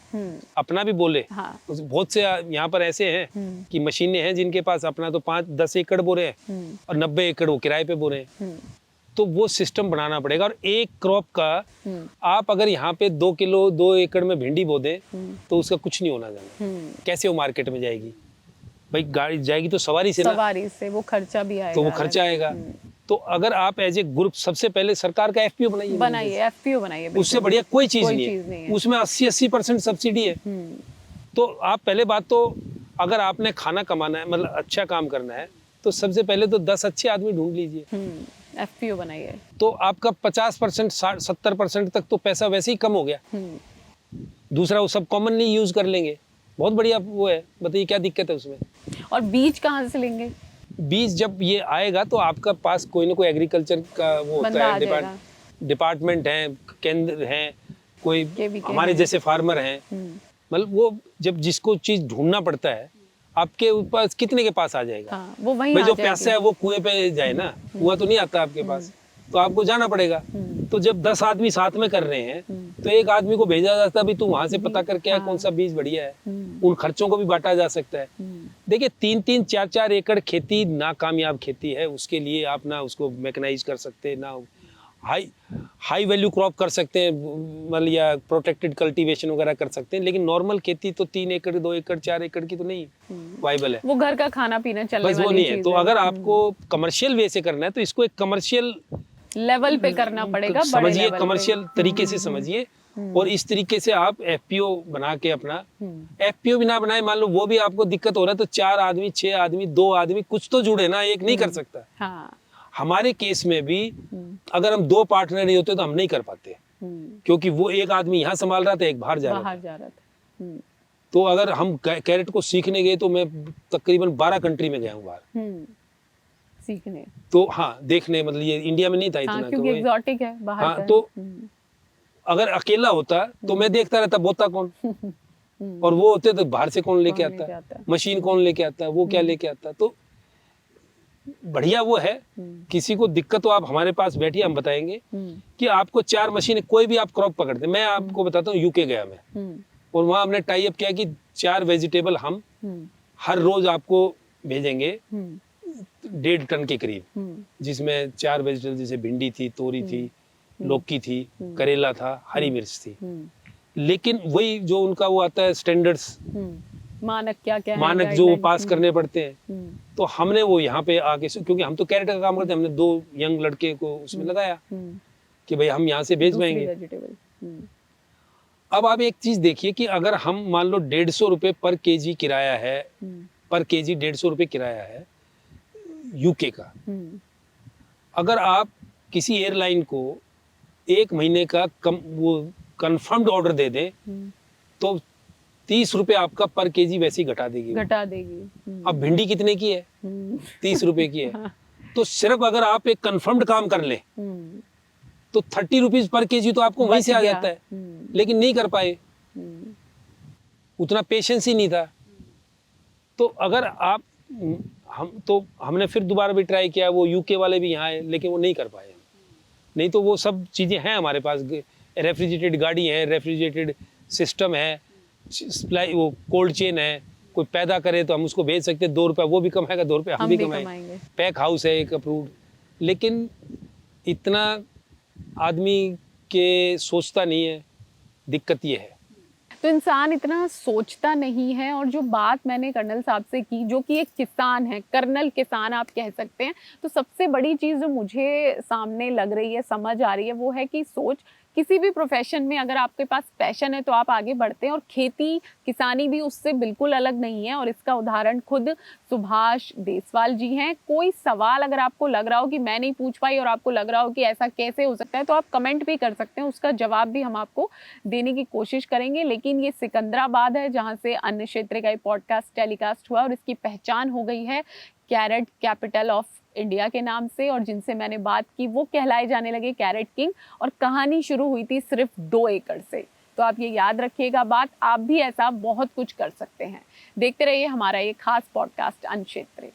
अपना भी बोले। हाँ। बहुत से यहाँ पर ऐसे हैं कि मशीनें हैं जिनके पास अपना तो 5-10 एकड़ बो रहे हैं और 90 एकड़ वो किराए पे बो रहे हैं। तो वो सिस्टम बनाना पड़ेगा। और एक क्रॉप का आप अगर यहाँ पे 2 एकड़ में भिंडी बो दें तो उसका कुछ नहीं होना जाना। कैसे वो मार्केट में जाएगी? भाई गाड़ी जाएगी तो सवारी से वो खर्चा भी आएगा, तो वो खर्चा आएगा। तो अगर आप एज ए ग्रुप सबसे पहले सरकार का एफपीओ बनाइए, उससे बढ़िया कोई चीज नहीं है। उसमें 80% सब्सिडी है। तो आप पहले बात तो, अगर आपने खाना कमाना है, मतलब अच्छा काम करना है, तो सबसे पहले तो 10 अच्छे आदमी ढूंढ लीजिए, एफपीओ बनाइए। तो आपका 50%, 70% तक तो पैसा वैसे ही कम हो गया। दूसरा, वो सब कॉमनली यूज कर लेंगे, बहुत बढ़िया वो है। बताइए क्या दिक्कत है उसमें? और बीज कहाँ से लेंगे? बीज जब ये आएगा तो आपका पास कोई ना कोई एग्रीकल्चर का वो होता है, डिपार्टमेंट है, केंद्र है, कोई हमारे जैसे फार्मर हैं, मतलब वो जब जिसको चीज ढूंढना पड़ता है, आपके ऊपर कितने के पास आ जाएगा? हाँ, वो वहीं भाई जो प्यासा है वो कुएं पे जाए ना, कुआं तो नहीं आता आपके पास, तो आपको जाना पड़ेगा। तो जब 10 आदमी साथ में कर रहे हैं तो एक आदमी को भेजा जाता है, तू वहां से पता करके आए कौन सा बीज बढ़िया है। उन खर्चों को भी बांटा जा सकता है। देखिए 3-3, 4-4 एकड़ खेती नाकामयाब खेती है, उसके लिए आप ना उसको मैकेनाइज कर सकते, ना हाई वैल्यू क्रॉप कर सकते हैं, मतलब या प्रोटेक्टेड कल्टीवेशन वगैरह कर सकते हैं, लेकिन नॉर्मल खेती तो 3 एकड़, 2 एकड़, 4 एकड़ की तो नहीं वाइबल है। वो घर का खाना पीना चलने बस वो नहीं है। तो अगर आपको कमर्शियल वे से करना है तो इसको एक कमर्शियल लेवल पे करना पड़ेगा, समझिए, कमर्शियल तरीके से समझिए। और इस तरीके से आप एफपीओ बना के अपना, एफपीओ भी ना बनाए मान लो, वो भी आपको दिक्कत हो रहा है, तो 4 आदमी, 6 आदमी, 2 आदमी कुछ तो जुड़े ना, एक नहीं कर सकता। हाँ। हमारे केस में भी अगर हम 2 पार्टनर नहीं होते तो हम नहीं कर पाते, क्योंकि वो एक आदमी यहाँ संभाल रहा था, एक बाहर जा रहा था। तो अगर हम कैरेट को सीखने गए तो मैं तकरीबन 12 कंट्री में गया हूँ बाहर सीखने। तो हाँ, देखने, मतलब ये इंडिया में नहीं था इतना, क्योंकि एक्सोटिक है बाहर। हाँ, तो अगर अकेला होता तो मैं देखता रहता बोता कौन, और वो होते तो बाहर से कौन लेके आता, मशीन कौन लेके आता, वो क्या लेके आता। तो बढ़िया वो है, किसी को दिक्कत हो आप हमारे पास बैठिए, हम बताएंगे कि आपको 4 मशीन, कोई भी आप क्रॉप पकड़ते। मैं आपको बताता हूँ, यूके गया मैं, और वहां हमने टाई अप किया कि 4 वेजिटेबल हम हर रोज आपको भेजेंगे 1.5 टन के करीब, जिसमें 4 वेजिटेबल जैसे भिंडी थी, तोरी थी, लौकी थी, करेला था, हरी मिर्च थी। लेकिन वही जो उनका वो आता है स्टैंडर्ड्स, मानक क्या मानक जो वो पास करने पड़ते हैं, तो हमने वो यहाँ पे आके, क्योंकि हम तो कैरेट का काम करते हैं, हमने 2 यंग लड़के को उसमें लगाया कि भाई हम यहाँ से भेजवाएंगे। अब आप एक चीज देखिए कि अगर हम मान लो 150 रुपए पर केजी किराया है, पर केजी 150 रुपए किराया है यूके का, अगर आप किसी एयरलाइन को 1 महीने का वो कंफर्म्ड ऑर्डर दे दें तो 30 रुपए आपका पर केजी वैसे ही घटा देगी। अब भिंडी कितने की है? 30 रुपए की है। तो सिर्फ अगर आप एक कंफर्म्ड काम कर ले तो 30 रुपीज पर केजी तो आपको वहीं से आ जाता है, लेकिन नहीं कर पाए, उतना पेशेंस ही नहीं था। तो अगर आप हमने फिर दोबारा भी ट्राई किया, वो यूके वाले भी यहाँ आए, लेकिन वो नहीं कर पाए। नहीं तो वो सब चीजें हैं हमारे पास, रेफ्रिजरेटेड गाड़ी है, रेफ्रिजरेटेड सिस्टम है, सप्लाई वो कोल्ड चेन है, कोई पैदा करे तो हम उसको बेच सकते हैं, 2 रुपये वो भी कमाएगा, 2 रुपये हम भी कमाएंगे। पैक हाउस है एक अप्रूव्ड, लेकिन इतना आदमी के सोचता नहीं है, दिक्कत ये है। तो इंसान इतना सोचता नहीं है। और जो बात मैंने कर्नल साहब से की, जो कि एक किसान है, कर्नल किसान आप कह सकते हैं, तो सबसे बड़ी चीज़ जो मुझे सामने लग रही है, समझ आ रही है, वो है कि सोच किसी भी प्रोफेशन में अगर आपके पास पैशन है तो आप आगे बढ़ते हैं, और खेती किसानी भी उससे बिल्कुल अलग नहीं है। और इसका उदाहरण खुद सुभाष देसवाल जी हैं। कोई सवाल अगर आपको लग रहा हो कि मैं नहीं पूछ पाई और आपको लग रहा हो कि ऐसा कैसे हो सकता है, तो आप कमेंट भी कर सकते हैं, उसका जवाब भी हम आपको देने की कोशिश करेंगे। लेकिन ये सिकंदराबाद है जहाँ से अन्य क्षेत्र का पॉडकास्ट टेलीकास्ट हुआ, और इसकी पहचान हो गई है कैरेट कैपिटल ऑफ इंडिया के नाम से। और जिनसे मैंने बात की वो कहलाए जाने लगे कैरेट किंग, और कहानी शुरू हुई थी सिर्फ 2 एकड़ से। तो आप ये याद रखिएगा बात, आप भी ऐसा बहुत कुछ कर सकते हैं। देखते रहिए हमारा ये खास पॉडकास्ट अन्य क्षेत्र।